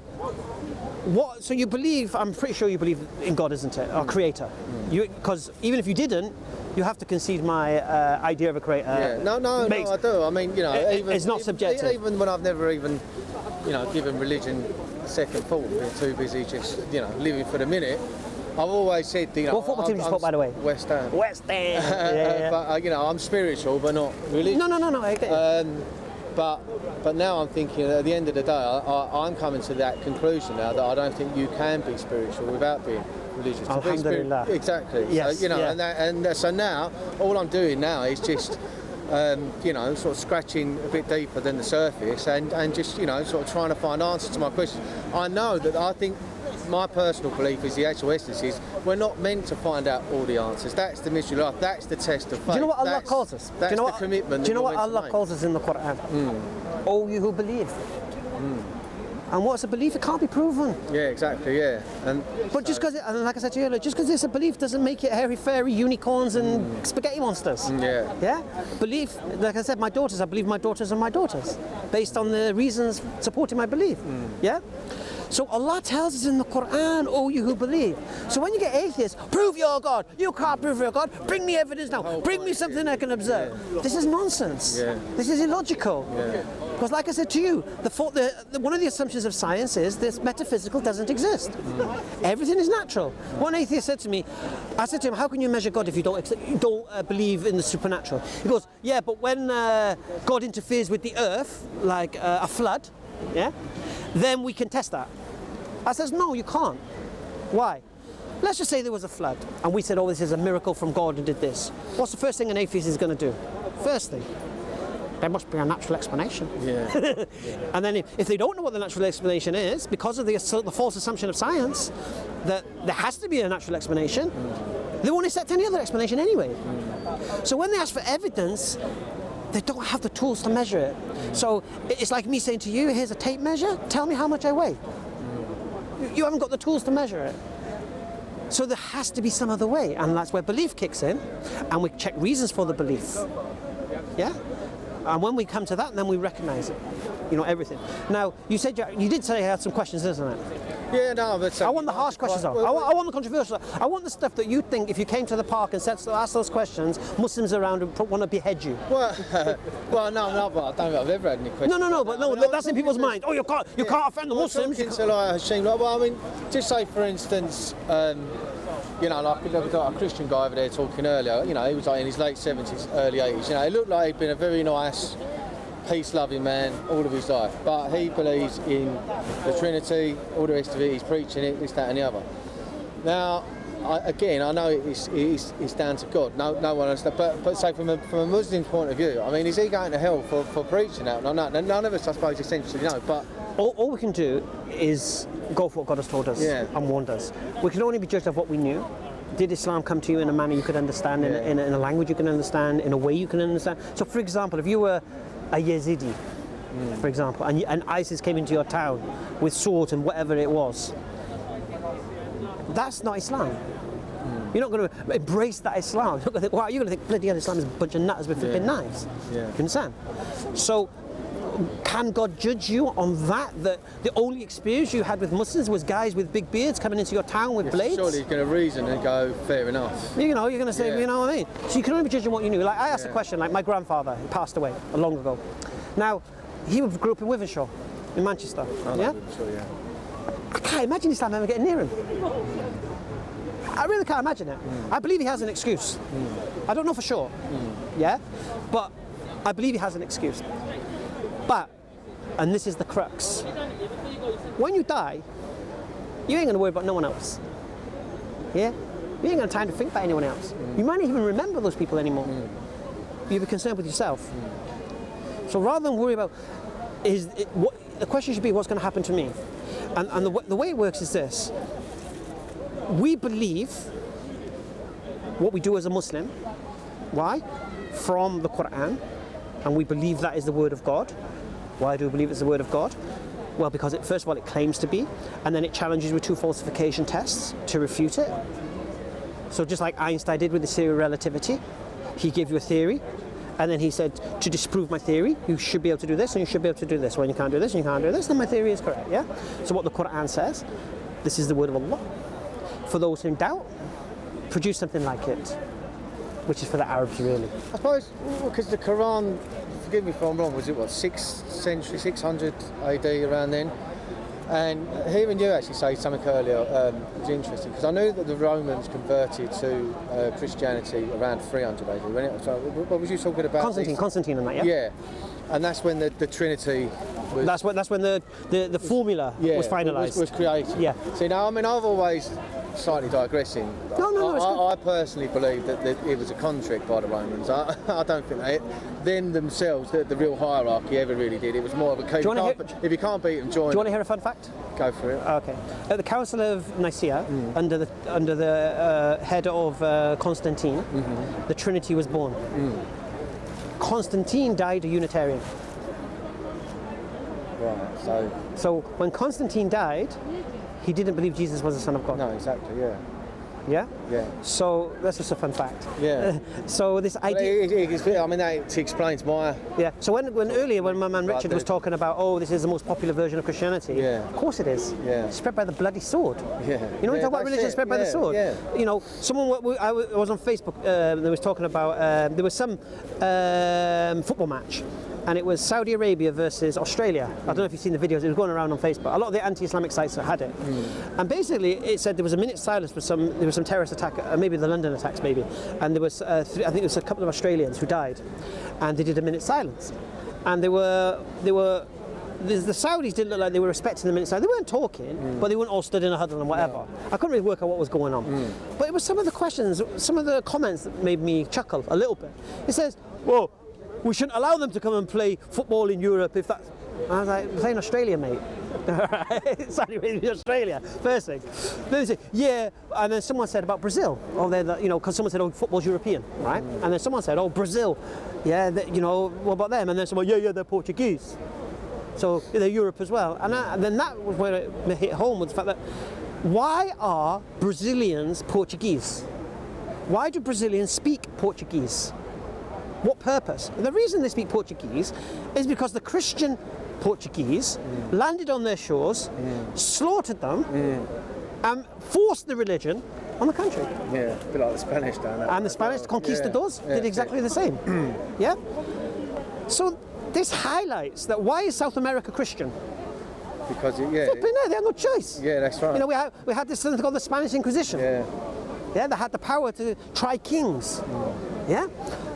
What? So you believe? I'm pretty sure you believe in God, isn't it? Our Creator. Because even if you didn't, you have to concede my idea of a Creator. Yeah. No, I do. I mean, you know, it's not subjective. Even when I've never even, you know, given religion a second thought, been too busy just, you know, living for the minute. I've always said, you know. What football team do you support, by the way? West Ham. West Ham. Yeah. But you know, I'm spiritual, but not religious. No. I get it. But now I'm thinking, at the end of the day, I'm coming to that conclusion now that I don't think you can be spiritual without being religious. Alhamdulillah. Exactly. Yes, so, you know, yeah. So now, all I'm doing now is just, you know, sort of scratching a bit deeper than the surface and just, you know, sort of trying to find answers to my questions. I know that I think my personal belief is the actual essence is we're not meant to find out all the answers. That's the mystery of life. That's the test of faith. Do you know what Allah calls us? That's the commitment. Do you know what Allah calls us in the Quran? All you who believe. And what's a belief? It can't be proven. Yeah, exactly. Yeah. But just because, like I said to you earlier, just because it's a belief doesn't make it hairy fairy unicorns and spaghetti monsters. Yeah. Yeah. Belief, like I said, my daughters. I believe my daughters are my daughters, based on the reasons supporting my belief. Yeah. So Allah tells us in the Quran, "Oh, you who believe." So when you get atheists, prove your God. You can't prove your God. Bring me evidence now. Bring me something I can observe. Yeah. This is nonsense. Yeah. This is illogical. Yeah. Because, like I said to you, one of the assumptions of science is this metaphysical doesn't exist. Everything is natural. One atheist said to me, I said to him, "How can you measure God if you don't believe in the supernatural?" He goes, "Yeah, but when God interferes with the earth, like a flood, yeah, then we can test that." I says, "No, you can't." Why? Let's just say there was a flood and we said, "Oh, this is a miracle from God and did this." What's the first thing an atheist is going to do? First thing, there must be a natural explanation. Yeah. And then if they don't know what the natural explanation is, because of the false assumption of science that there has to be a natural explanation, they won't accept any other explanation anyway. So when they ask for evidence, they don't have the tools to measure it. So it's like me saying to you, "Here's a tape measure, tell me how much I weigh." You haven't got the tools to measure it. So there has to be some other way, and that's where belief kicks in, and we check reasons for the belief. Yeah? And when we come to that, then we recognize it. You know, everything. Now, you did say you had some questions, isn't it? Yeah, no, but... I want the harsh questions though. I want the controversial. I want the stuff that you think, if you came to the park and asked those questions, Muslims around would want to behead you. Well, no, but I don't think I've ever had any questions. No, that's in people's mind. Oh, you can't offend the Muslims. Well, I mean, just say, for instance, you know, like we've got a Christian guy over there talking earlier, you know, he was like in his late 70s, early 80s, you know, it looked like he'd been a very nice, peace-loving man all of his life, but he believes in the Trinity, all the rest of it, he's preaching it, this, that and the other. Now, I know it's down to God, no one understands, but say from a Muslim point of view, I mean, is he going to hell for preaching that? No, none of us, I suppose, essentially know, but... All we can do is go for what God has told us and warned us. We can only be judged of what we knew. Did Islam come to you in a manner you could understand, in a language you can understand, in a way you can understand? So, for example, if you were a Yazidi, for example, and ISIS came into your town with swords and whatever it was, that's not Islam. You're not going to embrace that Islam. You're going to think, wow, you're going to think, bloody hell, Islam is a bunch of nutters with flipping knives. Yeah. You understand? So, can God judge you on that? That the only experience you had with Muslims was guys with big beards coming into your town with blades? Surely he's going to reason and go, fair enough. You know, you're going to say, you know what I mean? So you can only be judging what you knew. Like I asked a question, like my grandfather, he passed away long ago. Now, he grew up in Wivenshaw, in Manchester. Wivenshaw, I can't imagine Islam ever getting near him. I really can't imagine it. I believe he has an excuse. I don't know for sure. Yeah? But I believe he has an excuse. But, and this is the crux, when you die, you ain't going to worry about no one else. Yeah? You ain't got time to think about anyone else. You might not even remember those people anymore. You'll be concerned with yourself. So rather than worry about, the question should be, what's going to happen to me? And the way it works is this. We believe what we do as a Muslim. Why? From the Quran. And we believe that is the word of God. Why do we believe it's the word of God? Well, because first of all, it claims to be, and then it challenges with 2 falsification tests to refute it. So just like Einstein did with the theory of relativity, he gave you a theory, And then he said, to disprove my theory, you should be able to do this and you should be able to do this. When you can't do this and you can't do this, then my theory is correct, yeah? So what the Quran says, this is the word of Allah. For those who doubt, produce something like it, which is for the Arabs, really. I suppose, because the Quran, forgive me if I'm wrong, was it what, 6th century, 600 AD, around then? And hearing you actually say something earlier was interesting, because I knew that the Romans converted to Christianity around 300 AD. What was you talking about? Constantine and that, yeah? Yeah, and that's when the Trinity was... That's when the formula was finalised. Was created. Yeah. See, now, I mean, I've always, slightly digressing, I personally believe that it was a contract by the Romans. I don't think them themselves, the real hierarchy, ever really did. It was more of a case. If you can't beat them, join. Do you want to hear a fun fact? Go for it. Okay. At the Council of Nicaea, under the head of Constantine, the Trinity was born. Constantine died a Unitarian. Right. So when Constantine died, he didn't believe Jesus was the Son of God. No, exactly. Yeah. Yeah? Yeah. So that's just a fun fact. Yeah. So this idea... I mean, that explains my... Yeah. So when my man Richard was talking about, oh, this is the most popular version of Christianity, of course it is. Yeah. It's spread by the bloody sword. Yeah. You know, we talk about religion spread by the sword. Yeah. You know, I was on Facebook, they was talking about, there was some football match, and it was Saudi Arabia versus Australia. I don't know if you've seen the videos, it was going around on Facebook. A lot of the anti-Islamic sites had it. And basically it said there was a minute's silence for there was some terrorist attack, maybe the London attacks maybe, and there was, I think it was a couple of Australians who died, and they did a minute's silence. And the Saudis didn't look like they were respecting the minute's silence. They weren't talking, but they weren't all stood in a huddle and whatever. No. I couldn't really work out what was going on. But it was some of the questions, some of the comments that made me chuckle a little bit. It says, well, we shouldn't allow them to come and play football in Europe if that's... I was like, playing Australia, mate. Sorry, Australia, first thing. Then they say, yeah, and then someone said about Brazil. Oh, because someone said, oh, football's European, right? And then someone said, oh, Brazil, yeah, what about them? And then someone, yeah, they're Portuguese. So they're Europe as well. And then that was where it hit home, with the fact that, why are Brazilians Portuguese? Why do Brazilians speak Portuguese? What purpose? And the reason they speak Portuguese is because the Christian Portuguese landed on their shores, slaughtered them, and forced the religion on the country. Yeah, a bit like the Spanish down there. And the Spanish conquistadors did exactly the same. Yeah? So this highlights that why is South America Christian? Because, they had no choice. Yeah, that's right. You know, we had this thing called the Spanish Inquisition. Yeah, they had the power to try kings. Yeah?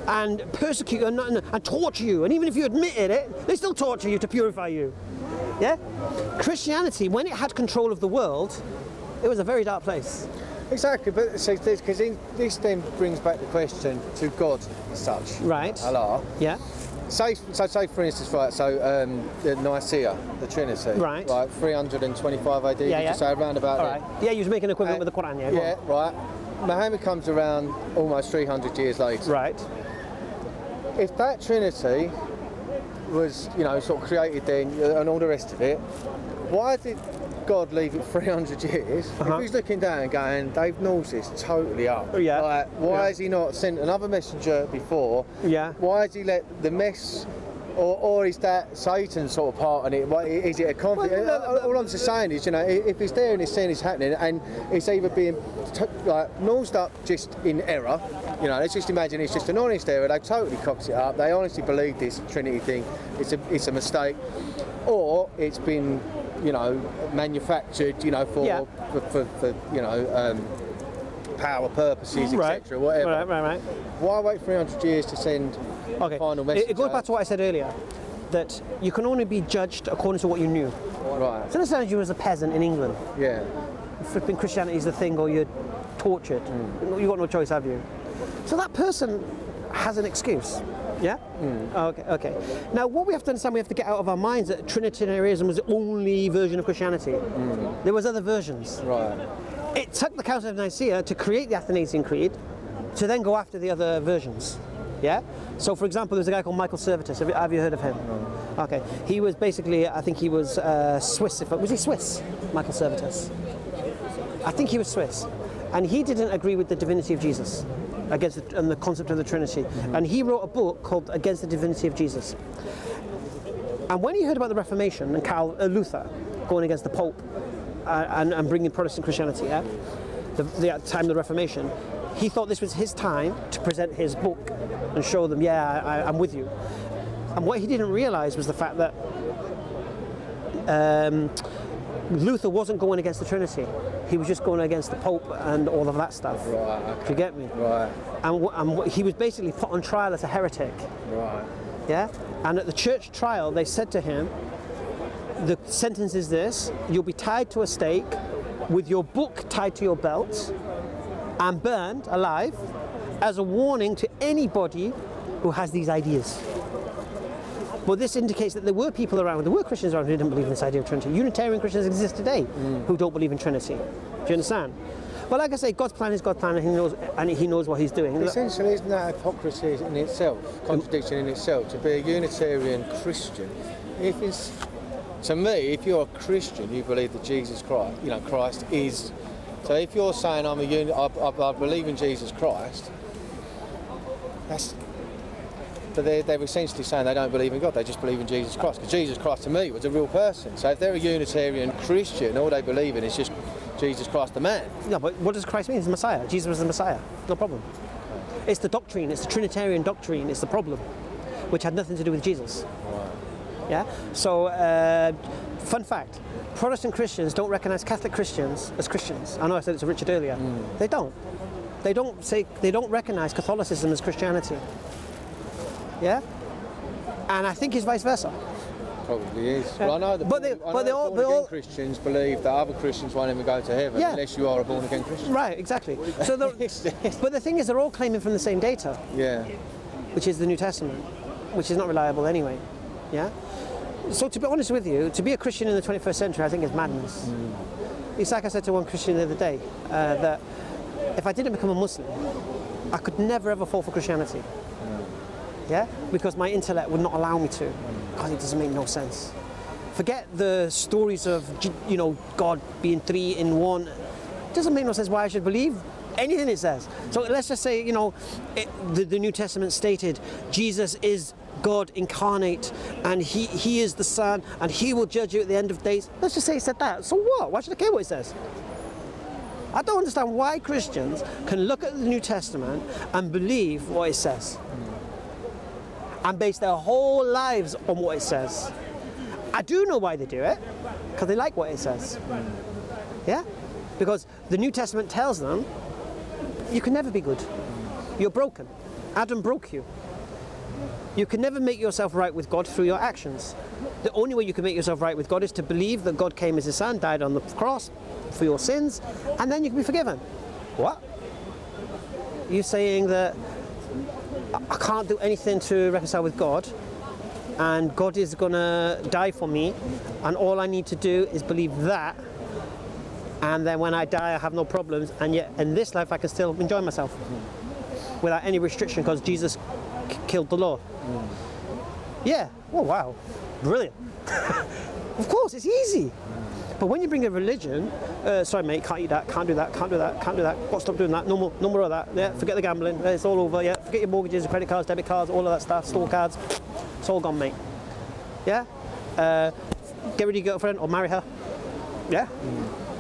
And persecute you and torture you. And even if you admitted it, they still torture you to purify you. Yeah? Christianity, when it had control of the world, it was a very dark place. Exactly, but because this then brings back the question to God as such. Right. Allah. Yeah. Say for instance, right, so the Nicaea, the Trinity. Right. Like 325 AD, you just say around about there. Right. Yeah, you was making an equivalent with the Quran, yeah. Yeah, right. Muhammad comes around almost 300 years later. Right. If that Trinity was, sort of created then and all the rest of it, why did God leave it 300 years? If he's looking down and going, Dave knows this totally up. Yeah. Like, why has he not sent another messenger before? Yeah. Why has he let the mess... Or is that Satan's sort of part in it? Is it a conflict? All I'm just saying is, if it's there and it's saying it's happening, and it's either being nosed up just in error, let's just imagine it's just an honest error. They totally cocks it up. They honestly believe this Trinity thing. It's a mistake, or it's been, manufactured, for power purposes, etc. Whatever. Right. Why wait 300 years to send? Final message. It goes back to what I said earlier, that you can only be judged according to what you knew. Right. So let's say you was a peasant in England. Yeah. Flipping Christianity is the thing, or you're tortured. You've got no choice, have you? So that person has an excuse. Yeah? Okay. Now, what we have to understand, we have to get out of our minds that Trinitarianism was the only version of Christianity. There was other versions. Right. It took the Council of Nicaea to create the Athanasian Creed, to then go after the other versions. Yeah? So, for example, there's a guy called Michael Servetus. Have you heard of him? No. Okay. He was basically, I think he was Swiss. Was he Swiss? Michael Servetus. I think he was Swiss. and he didn't agree with the divinity of Jesus, and the concept of the Trinity. And he wrote a book called Against the Divinity of Jesus. And when he heard about the Reformation and Luther going against the Pope and bringing Protestant Christianity, the time of the Reformation, he thought this was his time to present his book and show them, I'm with you. And what he didn't realize was the fact that Luther wasn't going against the Trinity. He was just going against the Pope and all of that stuff. Right, okay. Do you get me? Right. And he was basically put on trial as a heretic. Right. Yeah? And at the church trial, they said to him, the sentence is this: you'll be tied to a stake with your book tied to your belt and burned alive as a warning to anybody who has these ideas. But this indicates that there were people around, there were Christians around who didn't believe in this idea of Trinity. Unitarian Christians exist today who don't believe in Trinity. Do you understand? But like I say, God's plan is God's plan, and He knows what He's doing. Essentially, isn't that hypocrisy in itself, contradiction in itself, to be a Unitarian Christian? To me, if you're a Christian, you believe that Jesus Christ, Christ is. So if you're saying I believe in Jesus Christ, but they're essentially saying they don't believe in God, they just believe in Jesus Christ. Because Jesus Christ to me was a real person. So if they're a Unitarian Christian, all they believe in is just Jesus Christ the man. No, but what does Christ mean? He's the Messiah. Jesus was the Messiah. No problem. It's the doctrine, it's the Trinitarian doctrine, it's the problem, which had nothing to do with Jesus. Right. Yeah? So, fun fact, Protestant Christians don't recognise Catholic Christians as Christians. I know I said it to Richard earlier. They don't. They don't recognise Catholicism as Christianity. Yeah? And I think it's vice versa. Probably is. Well, I know born-again Christians believe that other Christians won't even go to heaven unless you are a born-again Christian. Right, exactly. So, but the thing is, they're all claiming from the same data. Yeah. Which is the New Testament, which is not reliable anyway. Yeah. So to be honest with you, to be a Christian in the 21st century, I think is madness. It's like I said to one Christian the other day, that if I didn't become a Muslim, I could never ever fall for Christianity. Yeah, because my intellect would not allow me to, because it doesn't make no sense. Forget the stories of, God being three in one. It doesn't make no sense why I should believe anything it says. So let's just say, the New Testament stated Jesus is God incarnate, and he is the Son, and He will judge you at the end of days. Let's just say it said that. So what? Why should I care what it says? I don't understand why Christians can look at the New Testament and believe what it says. And base their whole lives on what it says. I do know why they do it, because they like what it says. Yeah? Because the New Testament tells them, you can never be good. You're broken. Adam broke you. You can never make yourself right with God through your actions. The only way you can make yourself right with God is to believe that God came as His Son, died on the cross for your sins, and then you can be forgiven. What? You're saying that I can't do anything to reconcile with God, and God is going to die for me, and all I need to do is believe that, and then when I die I have no problems, and yet in this life I can still enjoy myself without any restriction because Jesus killed the law. Yeah, oh wow, brilliant. Of course, it's easy. But when you bring a religion, sorry mate, can't eat that, can't do that, can't do that, can't do that, got to stop doing that, no more of that, yeah, forget the gambling, it's all over, yeah, forget your mortgages, credit cards, debit cards, all of that stuff, store cards, it's all gone mate. Yeah? Get rid of your girlfriend or marry her. Yeah?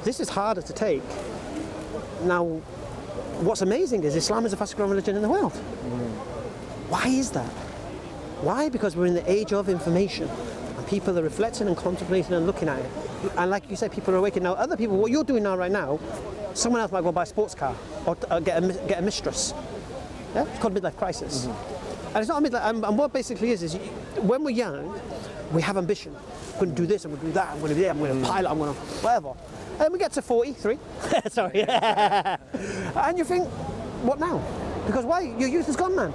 This is harder to take. Now, what's amazing is Islam is the fastest growing religion in the world. Why is that? Why? Because we're in the age of information. And people are reflecting and contemplating and looking at it. And like you said, people are awakening. Now, other people, what you're doing now right now, someone else might go buy a sports car or get a mistress. Yeah? It's called midlife crisis. And it's not a midlife, and what basically is when we're young, we have ambition. I'm going to do this, I'm going to do that, I'm going to do that, I'm going to pilot, I'm going to whatever. And we get to 43, sorry, and you think, what now? Because why? Your youth is gone, man.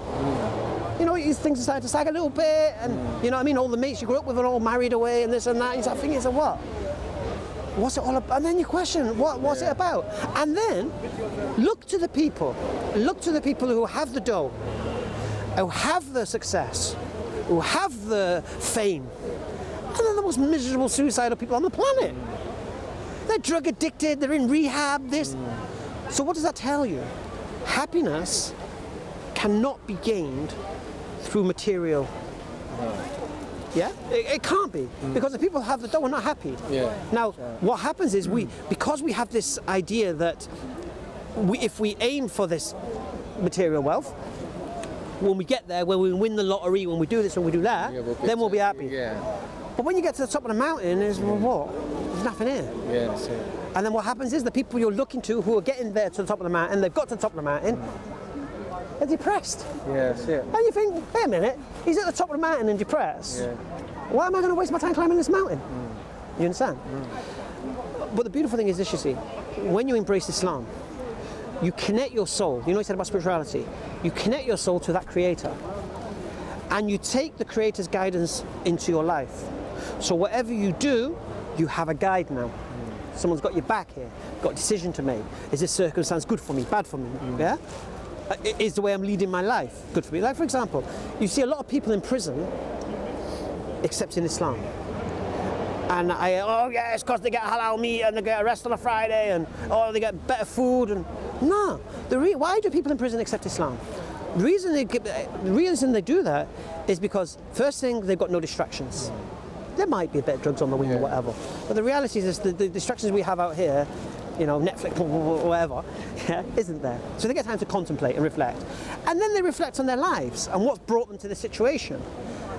Things are starting to sag a little bit, and you know what I mean? All the mates you grew up with are all married away and this and that. And you start thinking, so what? What's it all about? And then you question, what's it about? And then look to the people who have the dough, who have the success, who have the fame, and they're the most miserable, suicidal people on the planet. They're drug addicted, they're in rehab, So what does that tell you? Happiness cannot be gained through material. Yeah, it can't be, because if people have the dough, we're not happy. Yeah. Now, what happens is because we have this idea that if we aim for this material wealth, when we get there, when we win the lottery, when we do this, when we do that, then we'll be happy. Yeah. But when you get to the top of the mountain, well, what? There's nothing here. Yeah, that's it. And then what happens is the people you're looking to who are getting there to the top of the mountain, they've got to the top of the mountain, they're depressed. Yeah, that's it. And you think, wait a minute, he's at the top of the mountain and depressed. Yeah. Why am I going to waste my time climbing this mountain? You understand? But the beautiful thing is this, you see, when you embrace Islam, you connect your soul. You know what I said about spirituality? You connect your soul to that creator. And you take the creator's guidance into your life. So whatever you do, you have a guide now. Someone's got your back here, got a decision to make. Is this circumstance good for me, bad for me? Yeah? Is the way I'm leading my life good for me? Like, for example, you see a lot of people in prison accepting Islam. And it's because they get halal meat and they get arrested on a Friday and they get better food. And no, why do people in prison accept Islam? The reason they do that is because, first thing, they've got no distractions. There might be a bit of drugs on the wing or whatever, but the reality is the distractions we have out here, you know, Netflix or whatever, isn't there. So they get time to contemplate and reflect. And then they reflect on their lives and what's brought them to the situation.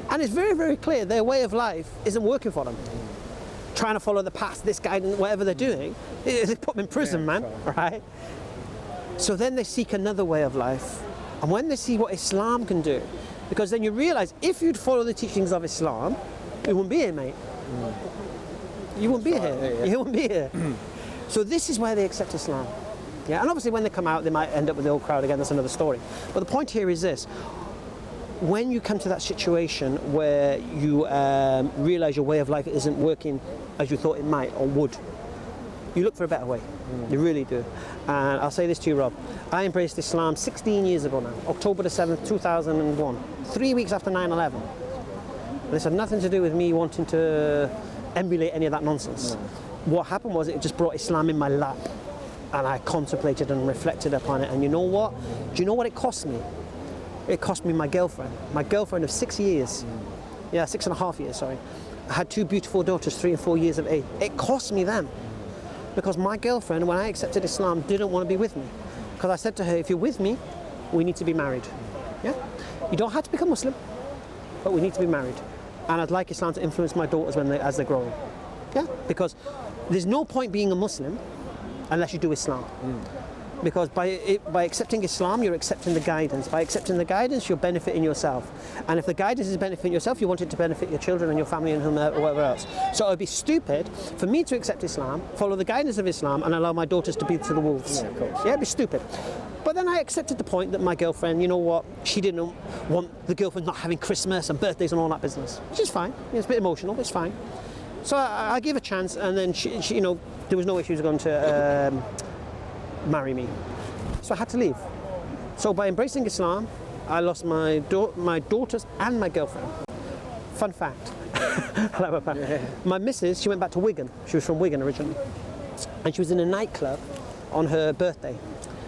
And it's very, very clear their way of life isn't working for them. Trying to follow the path, this guidance, whatever they're doing, they put them in prison, man, right? So then they seek another way of life. And when they see what Islam can do, because then you realize if you'd follow the teachings of Islam, you wouldn't be here, mate. You wouldn't be here. You wouldn't be here. So this is why they accept Islam. Yeah, and obviously when they come out, they might end up with the old crowd again. That's another story. But the point here is this. When you come to that situation where you realize your way of life isn't working as you thought it might or would, you look for a better way. You really do. And I'll say this to you, Rob. I embraced Islam 16 years ago now, October the 7th, 2001, 3 weeks after 9/11. This had nothing to do with me wanting to emulate any of that nonsense. What happened was it just brought Islam in my lap, and I contemplated and reflected upon it. And you know what? Do you know what it cost me? It cost me my girlfriend. My girlfriend of 6 years. Yeah, 6.5 years, sorry. I had 2 beautiful daughters, 3 and 4 years of age. It cost me them. Because my girlfriend, when I accepted Islam, didn't want to be with me. Because I said to her, if you're with me, we need to be married. Yeah? You don't have to become Muslim, but we need to be married. And I'd like Islam to influence my daughters as they're growing. Yeah? Because there's no point being a Muslim unless you do Islam. Because by accepting Islam, you're accepting the guidance. By accepting the guidance, you're benefiting yourself. And if the guidance is benefiting yourself, you want it to benefit your children and your family and whoever else. So it would be stupid for me to accept Islam, follow the guidance of Islam, and allow my daughters to be to the wolves. Yeah, it'd be stupid. But then I accepted the point that my girlfriend, you know what, she didn't want the girlfriend not having Christmas and birthdays and all that business. Which is fine. It's a bit emotional, but it's fine. So I gave a chance, and then she, you know, there was no way she was going to marry me. So I had to leave. So by embracing Islam, I lost my daughters and my girlfriend. Fun fact. My missus, she went back to Wigan. She was from Wigan originally. And she was in a nightclub on her birthday.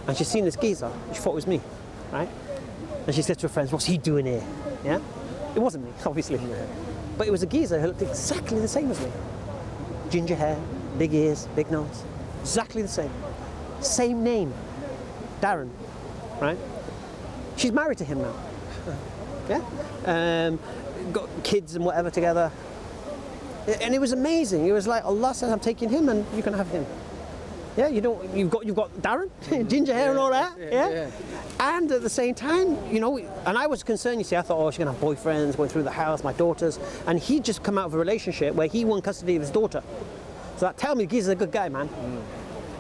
And she'd seen this geezer. She thought it was me, right? And she said to her friends, what's he doing here? Yeah? It wasn't me, obviously. But it was a geezer who looked exactly the same as me. Ginger hair, big ears, big nose. Exactly the same. Same name. Darren, right? She's married to him now. Yeah? Got kids and whatever together. And it was amazing. It was like, Allah says, I'm taking him and you can have him. Yeah, you've got Darren, ginger hair and all that, yeah? And at the same time, you know, and I was concerned, you see, I thought, oh, she's gonna have boyfriends going through the house, my daughters, and he'd just come out of a relationship where he won custody of his daughter. So that tell me, he's a good guy, man.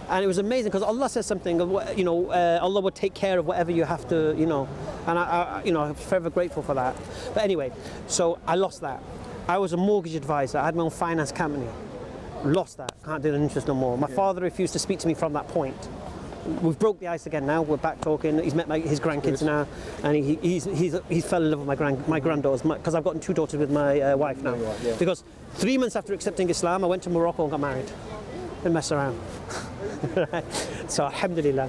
And it was amazing because Allah says something, you know, Allah would take care of whatever you have to, you know, and I'm forever grateful for that. But anyway, so I lost that. I was a mortgage advisor, I had my own finance company. Lost that, can't do the interest no more. My father refused to speak to me from that point. We've broke the ice again now, we're back talking, he's met his grandkids now, and he fell in love with my granddaughters, because I've gotten 2 daughters with my wife now. Because 3 months after accepting Islam, I went to Morocco and got married. Didn't mess around. So alhamdulillah,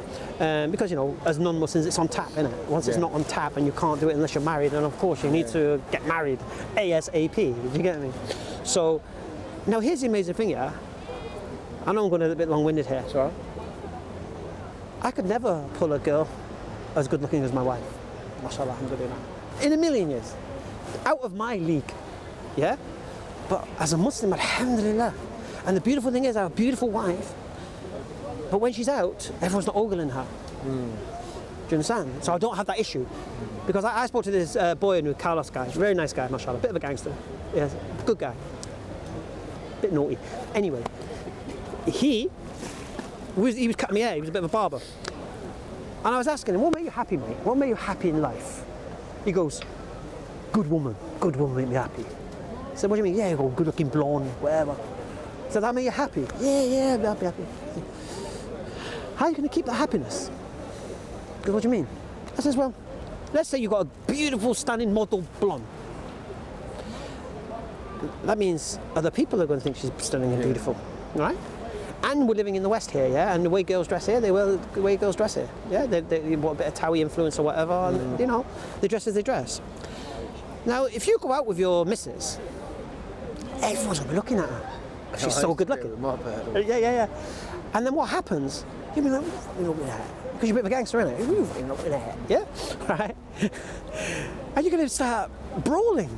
because you know, as non-Muslims, it's on tap, isn't it? Once it's not on tap and you can't do it unless you're married, then of course you need to get married ASAP. Do you get me? So now here's the amazing thing, yeah. I know I'm going a bit long-winded here. Sorry. I could never pull a girl as good looking as my wife. MashaAllah, alhamdulillah. In a million years. Out of my league. Yeah? But as a Muslim, alhamdulillah. And the beautiful thing is, I have a beautiful wife, but when she's out, everyone's not ogling her. Do you understand? So I don't have that issue. Because I spoke to this boy, new Carlos guy, very nice guy, mashallah, bit of a gangster. Yeah, good guy. Bit naughty. Anyway, he was cutting me hair, he was a bit of a barber. And I was asking him, what made you happy, mate? What made you happy in life? He goes, good woman made me happy. I said, what do you mean? Yeah, you go, good looking blonde, whatever. So that made you happy? Yeah, I'm happy. How are you going to keep that happiness? Because what do you mean? I says, well, let's say you've got a beautiful, stunning model blonde. That means other people are going to think she's stunning and beautiful, right? And we're living in the West here, yeah? And the way girls dress here, the way girls dress here, yeah? They want a bit of Towie influence or whatever, and, you know, they dress as they dress. Now, if you go out with your missus, everyone's going to be looking at her. She's so good looking. Yeah. And then what happens? You'll be like, because you're a bit of a gangster, innit? Yeah? Right? And you're going to start brawling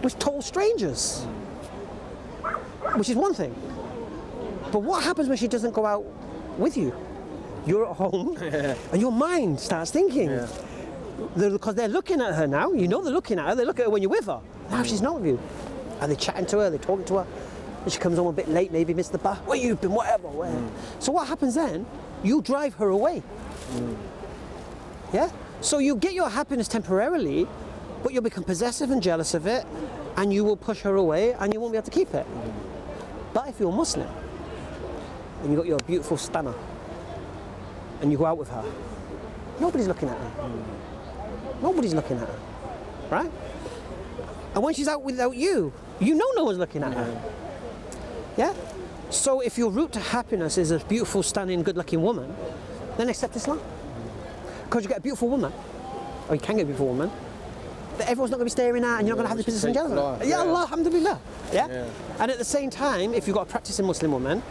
with total strangers, which is one thing. But what happens when she doesn't go out with you? You're at home and your mind starts thinking. Yeah. Because they're looking at her now. You know they're looking at her. They look at her when you're with her. Now she's not with you. Are they chatting to her? Are they talking to her? And she comes home a bit late, maybe missed the bus. Where you been? Whatever. So what happens then? You drive her away. Yeah? So you get your happiness temporarily, but you'll become possessive and jealous of it, and you will push her away, and you won't be able to keep it. But if you're Muslim, and you got your beautiful stunner, and you go out with her, nobody's looking at her. Nobody's looking at her, right? And when she's out without you, you know no one's looking at her. Yeah? So if your route to happiness is a beautiful, stunning, good-looking woman, then accept Islam. Because you get a beautiful woman, or you can get a beautiful woman, that everyone's not going to be staring at, and you're not going to have the business in jealous. Yeah, Allah, alhamdulillah. Yeah? And at the same time, if you've got a practicing Muslim woman,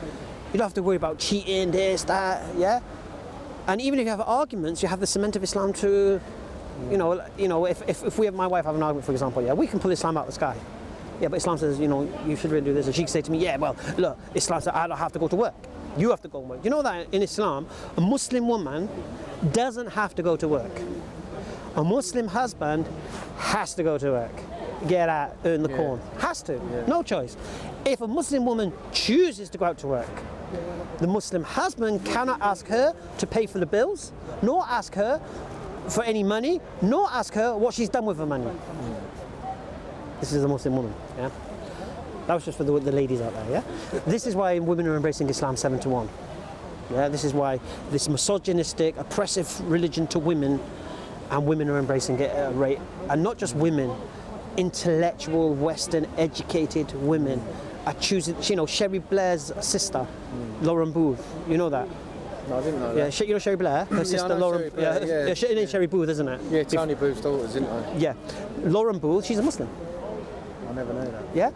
you don't have to worry about cheating, this, that, yeah? And even if you have arguments, you have the cement of Islam to, you know, if we have my wife have an argument, for example, yeah, we can pull Islam out of the sky. Yeah, but Islam says, you know, you should really do this. And she can say to me, yeah, well, look, Islam says I don't have to go to work. You have to go to work. You know that in Islam, a Muslim woman doesn't have to go to work. A Muslim husband has to go to work. Get out, earn the corn. Has to. No choice. If a Muslim woman chooses to go out to work, the Muslim husband cannot ask her to pay for the bills, nor ask her for any money, nor ask her what she's done with her money. This is a Muslim woman, yeah? That was just for the ladies out there, yeah? This is why women are embracing Islam 7-1. Yeah, this is why this misogynistic, oppressive religion to women, and women are embracing it at a rate, and not just women, intellectual, Western, educated women are choosing, you know, Sherry Blair's sister, Lauren Booth, you know that? No, I didn't know that. Yeah, you know Sherry Blair? Her sister Lauren, her name's Sherry Booth, isn't it? Yeah, Tony Booth's daughters, isn't it? Yeah. Lauren Booth, she's a Muslim. I never knew that. Yeah?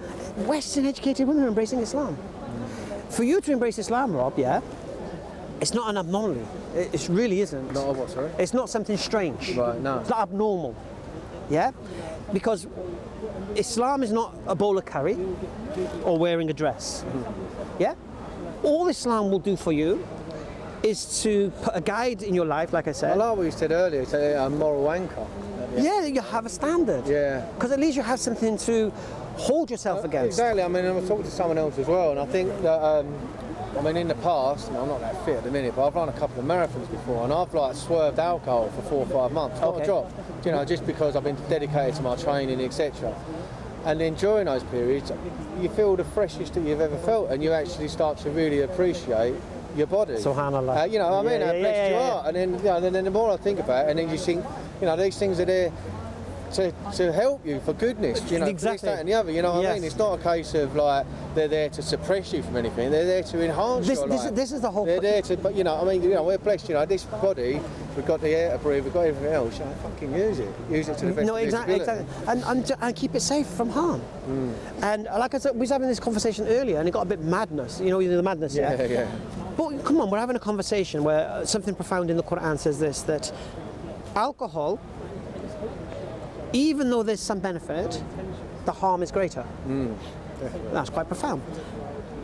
Western educated women are embracing Islam. For you to embrace Islam, Rob, yeah, it's not an abnormality. It really isn't. Not a what, sorry? It's not something strange. Right, no. It's not abnormal. Yeah? Because Islam is not a bowl of curry or wearing a dress. Yeah? All Islam will do for you is to put a guide in your life, like I said. I like what you said earlier, it's a moral anchor. Yeah, you have a standard. Yeah. Because at least you have something to hold yourself against. Exactly. I mean, I was talking to someone else as well, and I think that, I mean, in the past, and I'm not that fit at the minute, but I've run a couple of marathons before, and I've like swerved alcohol for 4 or 5 months. Not a drop. You know, just because I've been dedicated to my training, etc. And then during those periods, you feel the freshest that you've ever felt, and you actually start to really appreciate your body. Subhanallah. You know what I mean? How blessed you are. And then, you know, then the more I think about it, and then you think, you know, these things are there to help you, for goodness, you know, Exactly. this, that and the other, you know what I Yes. mean? It's not a case of like they're there to suppress you from anything, they're there to enhance your life. This is the whole They're there to, but you know, I mean, you know, we're blessed, you know, this body, we've got the air to breathe, we've got everything else, you know, fucking use it to the best No, of its exactly, ability. and keep it safe from harm. And like I said, we was having this conversation earlier, and it got a bit madness. You know the madness, yeah. Yeah. But come on, we're having a conversation where something profound in the Quran says this: that alcohol, even though there's some benefit, the harm is greater. That's quite profound.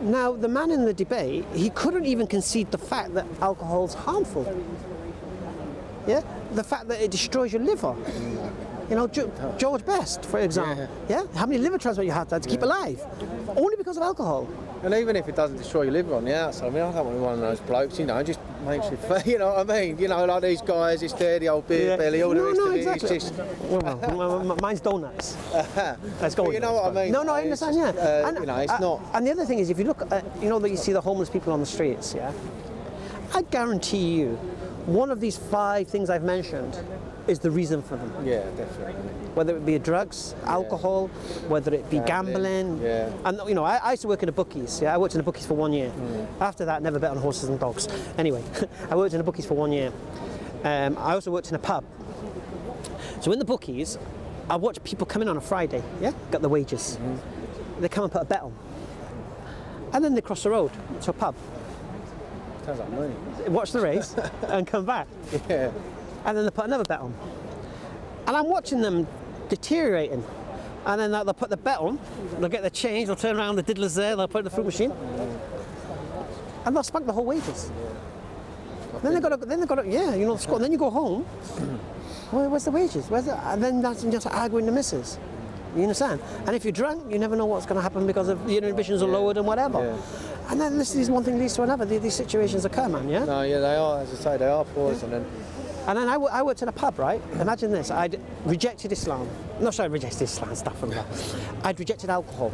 Now, the man in the debate, he couldn't even concede the fact that alcohol's harmful. Yeah, the fact that it destroys your liver. You know, George Best, for example. Yeah, how many liver transplants you had to keep alive, only because of alcohol. And even if it doesn't destroy your liver on the outside, I mean, I don't want to be one of those blokes, you know, it just makes you feel, you know what I mean? You know, like these guys, it's there, the old beer belly, all the rest of it, exactly. it's just... Well, mine's donuts. Let's go. But you know what I mean? No, I understand, yeah. You know, it's not... And the other thing is, if you look at, you know, that you see the homeless people on the streets, yeah? I guarantee you, one of these 5 things I've mentioned is the reason for them. Yeah, definitely. Whether it be drugs, alcohol, whether it be gambling. Yeah. And you know, I used to work in the bookies. Yeah, I worked in the bookies for 1 year. After that, never bet on horses and dogs. Anyway, I worked in the bookies for 1 year. I also worked in a pub. So in the bookies, I watch people come in on a Friday. Yeah, got the wages. They come and put a bet on, and then they cross the road to a pub, Sounds like money. watch the race, and come back. Yeah. And then they put another bet on. And I'm watching them deteriorating. And then they'll put the bet on, they'll get the change, they'll turn around, the diddler's there, they'll put it in the fruit machine. And they'll spunk the whole wages. Then they've got to, yeah, you know, score. And then you go home, where's the wages? And then that's just arguing the missus. You understand? And if you're drunk, you never know what's going to happen because of the inhibitions are lowered and whatever. Yeah. And then this is one thing leads to another. These situations occur, man, yeah? No, yeah, they are, as I say, they are poison. And then I worked in a pub, right? Imagine this, I'd rejected Islam. No, sorry, rejected Islam, stuff and that. I'd rejected alcohol,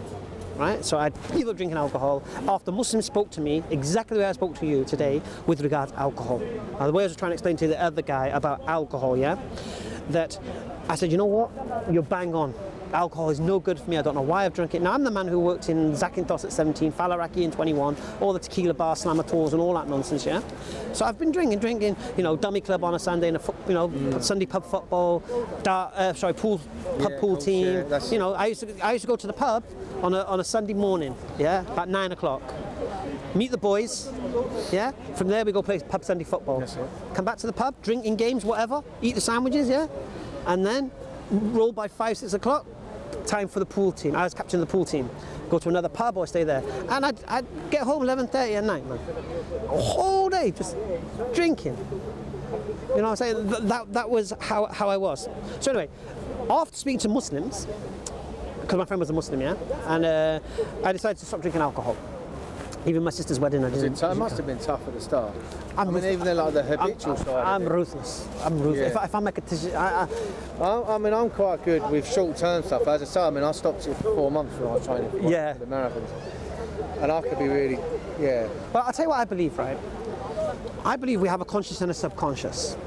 right? So I'd give up drinking alcohol after Muslims spoke to me exactly the way I spoke to you today with regards to alcohol. Now, the way I was trying to explain to the other guy about alcohol, yeah? That I said, you know what? You're bang on. Alcohol is no good for me. I don't know why I've drunk it. Now, I'm the man who worked in Zakynthos at 17, Falaraki in 21, all the tequila bar, slamators and all that nonsense, yeah? So I've been drinking, you know, dummy club on a Sunday, and Sunday pub football, pool team. Yeah, you know, I used to go to the pub on a Sunday morning, yeah, about 9 o'clock. Meet the boys, yeah? From there we go play pub Sunday football. Yes, sir. Come back to the pub, drink in games, whatever, eat the sandwiches, yeah? And then roll by 5, 6 o'clock, time for the pool team. I was captain of the pool team. Go to another pub or stay there. And I'd get home 11:30 at night, man. A whole day just drinking. You know what I'm saying? That was how I was. So anyway, after speaking to Muslims, because my friend was a Muslim, yeah? And I decided to stop drinking alcohol. Even my sister's wedding, I didn't. It must have been tough at the start. I mean, ruthless. even though like the habitual side. I'm ruthless. I'm ruthless. Yeah. If I make a decision, I mean, I'm quite good with short-term stuff. As I say, I mean, I stopped it for 4 months when I was training for the marathons. And I could be really, yeah. But I'll tell you what I believe, right? I believe we have a conscious and a subconscious.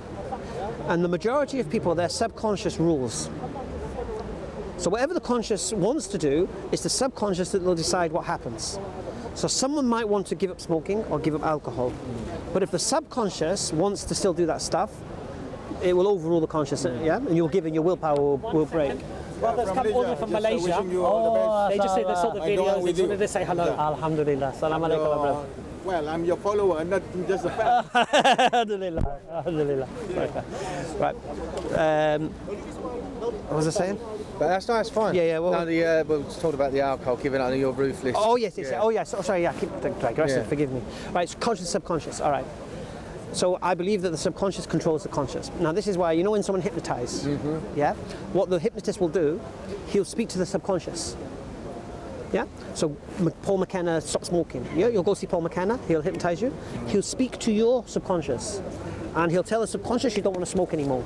And the majority of people, their subconscious rules. So whatever the conscious wants to do, it's the subconscious that will decide what happens. So someone might want to give up smoking or give up alcohol. But if the subconscious wants to still do that stuff, it will overrule the conscious, yeah? And your willpower will break. Brothers come all from Malaysia. Oh, they just say they saw the videos, they wanted to say hello. Alhamdulillah. Salam alaikum, brother. Well, I'm your follower, not just a fan. Alhamdulillah. Alhamdulillah. Right. What was I saying? But that's nice, fine. Yeah. Well, no, we'll talk about the alcohol, giving out your ruthless. Oh yes. Yeah. Oh yes. Oh, sorry. Yeah. Keep digressing. Yeah. Forgive me. Right. It's conscious, subconscious. All right. So I believe that the subconscious controls the conscious. Now this is why, you know, when someone hypnotizes, yeah, what the hypnotist will do, he'll speak to the subconscious. Yeah. So Paul McKenna stopped smoking. Yeah. You'll go see Paul McKenna. He'll hypnotize you. He'll speak to your subconscious, and he'll tell the subconscious you don't want to smoke anymore.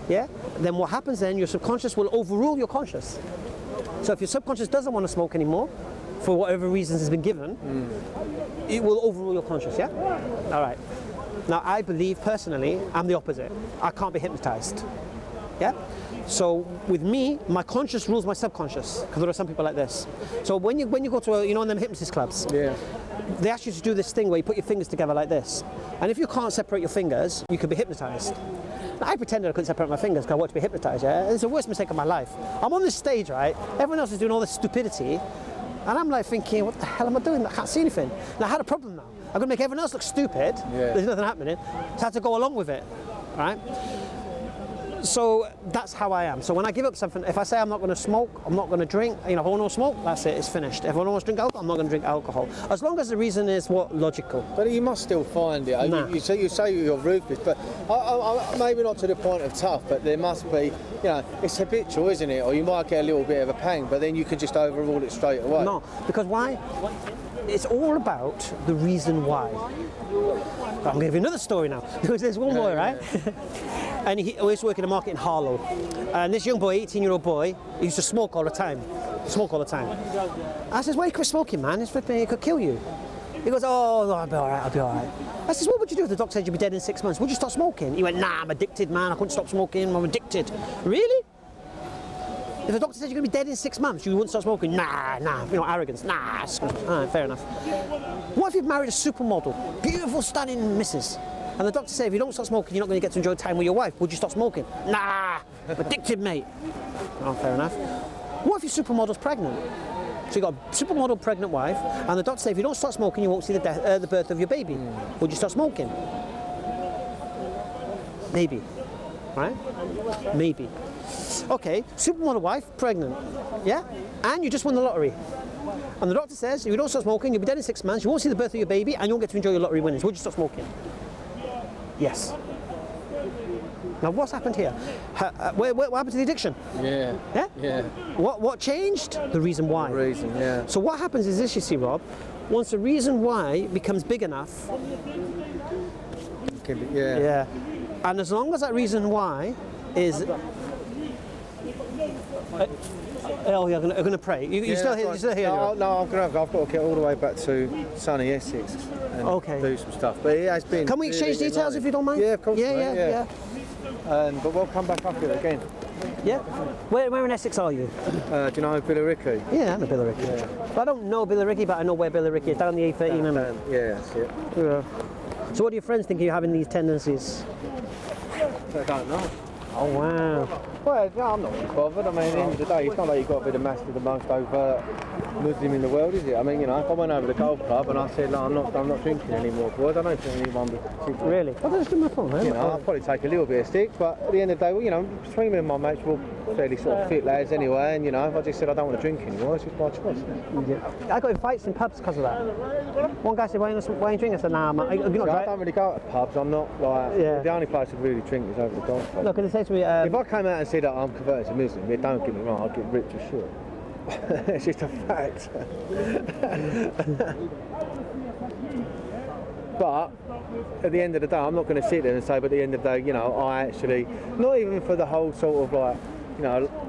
Yeah? Then what happens then, your subconscious will overrule your conscious. So if your subconscious doesn't want to smoke anymore, for whatever reasons has been given, it will overrule your conscious, yeah? All right. Now I believe personally, I'm the opposite. I can't be hypnotized. Yeah? So with me, my conscious rules my subconscious, because there are some people like this. So when you go to in them hypnosis clubs, they ask you to do this thing where you put your fingers together like this. And if you can't separate your fingers, you could be hypnotized. Now, I pretended I couldn't separate my fingers because I wanted to be hypnotized, yeah? It's the worst mistake of my life. I'm on this stage, right? Everyone else is doing all this stupidity, and I'm like thinking, what the hell am I doing? I can't see anything. Now I had a problem now. I'm gonna make everyone else look stupid. There's nothing happening. So I had to go along with it, right? So that's how I am. So when I give up something, if I say I'm not going to smoke, I'm not going to drink, if I want to smoke, that's it, it's finished. If I don't want to drink alcohol, I'm not going to drink alcohol. As long as the reason is logical. But you must still find it. Nah. You say you're ruthless, but I maybe not to the point of tough, but there must be, it's habitual, isn't it? Or you might get a little bit of a pang, but then you can just overrule it straight away. No, because why? It's all about the reason why. I'm going to give you another story now, because there's one boy, right? And he used to work in a market in Harlow. And this young boy, 18-year-old boy, he used to smoke all the time. I says, why you quit smoking, man? It could kill you. He goes, oh, no, I'll be all right. I says, what would you do if the doctor said you'd be dead in 6 months? Would you stop smoking? He went, nah, I'm addicted, man. I couldn't stop smoking. I'm addicted. Really? If the doctor said you're going to be dead in 6 months, you wouldn't stop smoking? Nah, arrogance. Nah. All right, fair enough. What if you've married a supermodel, beautiful, stunning missus, and the doctor said if you don't stop smoking, you're not going to get to enjoy time with your wife? Would you stop smoking? Nah, I'm addicted, mate. Oh, fair enough. What if your supermodel's pregnant? So you've got a supermodel pregnant wife, and the doctor said if you don't stop smoking, you won't see the birth of your baby. Would you stop smoking? Maybe. Right? Maybe. Okay, supermodel wife, pregnant, yeah? And you just won the lottery. And the doctor says, if you don't stop smoking, you'll be dead in 6 months, you won't see the birth of your baby, and you won't get to enjoy your lottery winnings. Would you stop smoking? Yes. Now, what's happened here? What happened to the addiction? Yeah. Yeah? Yeah. What changed? The reason why. The reason, yeah. So what happens is this, you see, Rob, once the reason why becomes big enough, yeah. And as long as that reason why is... Oh, yeah, I'm going to pray. You're still here? No, I've got to get all the way back to sunny Essex and do some stuff. But it has been. Can we exchange details if you don't mind? Yeah, of course. Yeah. But we'll come back up here again. Yeah. Where in Essex are you? Do you know Billericay? Yeah, I know Billericay. Yeah. But I don't know Billericay, but I know where Billericay is. Down the A13. Yeah, that's it. Yeah. So what do your friends think you're having these tendencies? I don't know. Oh, wow. Well, no, I'm not bothered. I mean, at the end of the day, it's not like you've got to be the master, the most overt Muslim in the world, is it? I mean, if I went over to the golf club and I said, I'm not drinking anymore, boys, I don't think anyone would... Really? Well, that's my phone, man. I'll probably take a little bit of stick, but at the end of the day, between me and my mates, we're fairly sort of fit lads anyway, and, if I just said I don't want to drink anymore, it's just my choice. I got in fights in pubs because of that. One guy said, why are you drinking? I said, nah, man. I don't really go to pubs. I'm not, the only place I really drink is over the golf club. Look, it says to me... if I came out and said that I'm converted to Muslim, don't get me wrong, I'll get ripped to shit. It's just a fact. But at the end of the day, I'm not going to sit there and say, but at the end of the day, I actually, not even for the whole sort of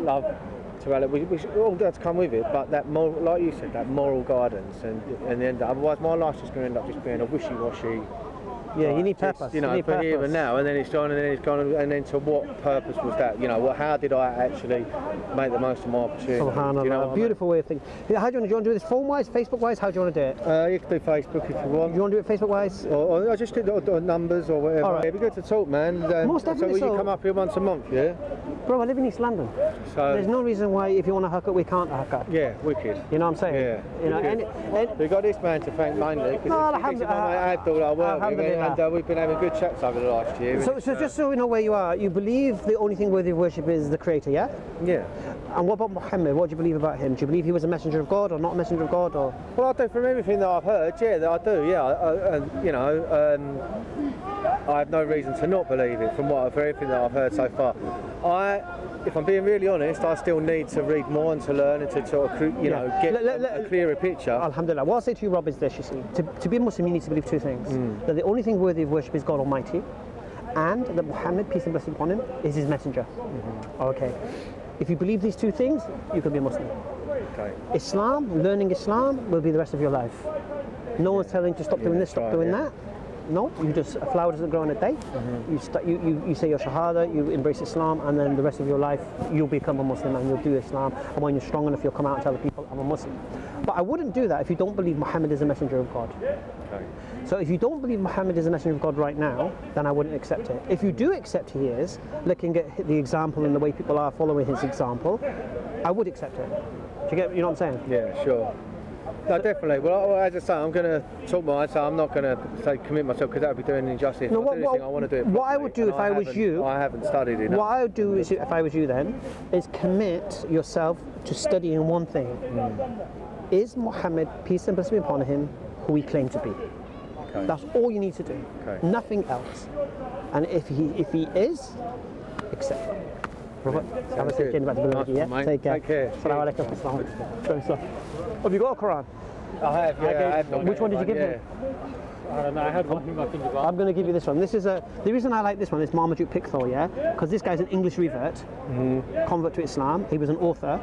love to which all does come with it, but that moral, like you said, that moral guidance, and then otherwise my life's just going to end up just being a wishy-washy. Yeah, you need purpose. For here and now, and then it's gone, and then it's gone, and then to what purpose was that? How did I actually make the most of my opportunity? Beautiful way of thinking. How do you want to do this? Phone-wise, Facebook-wise? How do you want to do it? You can do Facebook if you want. You want to do it Facebook-wise? Or just do numbers or whatever. All right. It'd be good to talk, man. Most definitely. So will you come up here once a month, yeah? Bro, I live in East London. So there's no reason why, if you want to hook up, we can't hook up. Yeah, wicked. You know what I'm saying? Yeah. We've got this man to thank mainly. And we've been having good chats over the last year. So just so we know where you are, you believe the only thing worthy of worship is the Creator, yeah? Yeah. And what about Muhammad? What do you believe about him? Do you believe he was a messenger of God or not a messenger of God? Or? Well, I do, from everything that I've heard, I do, yeah. I have no reason to not believe it from everything that I've heard so far. If I'm being really honest, I still need to read more and to learn and to sort of, get a clearer picture. Alhamdulillah. What I'll say to you, Rob, is this, you see. To be a Muslim, you need to believe two things. That the only thing worthy of worship is God Almighty, and that Muhammad, peace and blessing upon him, is his messenger. Okay. If you believe these two things, you can be a Muslim. Okay. Islam, learning Islam, will be the rest of your life. No one's telling you to stop doing this, stop doing that. No, you just, a flower doesn't grow on a day. You say your Shahada, you embrace Islam, and then the rest of your life you'll become a Muslim and you'll do Islam. And when you're strong enough, you'll come out and tell the people, I'm a Muslim. But I wouldn't do that if you don't believe Muhammad is a messenger of God. Okay. So if you don't believe Muhammad is a messenger of God right now, then I wouldn't accept it. If you do accept he is, looking at the example and the way people are following his example, I would accept it. Do you know what I'm saying? Yeah, sure. No, definitely. Well, as I say, I'm going to talk my mind, so I'm not going to say commit myself because that would be doing injustice. No, I want to do it what I would do if I was you, I haven't studied enough. What I would do is, if I was you then, is commit yourself to studying one thing. Is Muhammad, peace and blessing be upon him, who he claimed to be? Okay. That's all you need to do. Okay. Nothing else. And if he is, accept it. Robert, have a seat, back to Bilal, yeah? Mate. Take care. Take care. Assalamu alaikum. Assalamu alaikum. Have you got a Quran? I have, yeah. I have Which one did you give him? I don't know, I had one thing I think about. I'm going to give you this one. This is the reason I like this one is Marmaduke Pickthall, yeah? Because this guy's an English revert, convert to Islam. He was an author,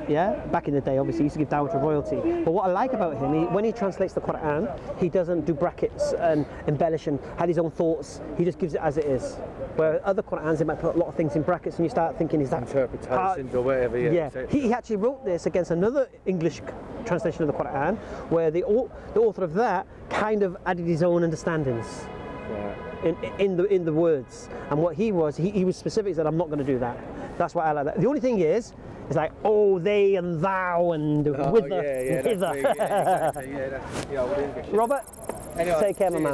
yeah? Back in the day, obviously, he used to give dawah to royalty. But what I like about him, when he translates the Quran, he doesn't do brackets and embellish and had his own thoughts. He just gives it as it is. Where other Qurans, they might put a lot of things in brackets and you start thinking, is that interpretations or whatever, yeah. He actually wrote this against another English translation of the Quran, where the author of that kind of added his own understandings in the words. And what he was specific. He said, I'm not going to do that. That's why I like that. The only thing is like, oh, they and thou and with the. Exactly. Yeah, English. Robert, Anyway, take care, my man.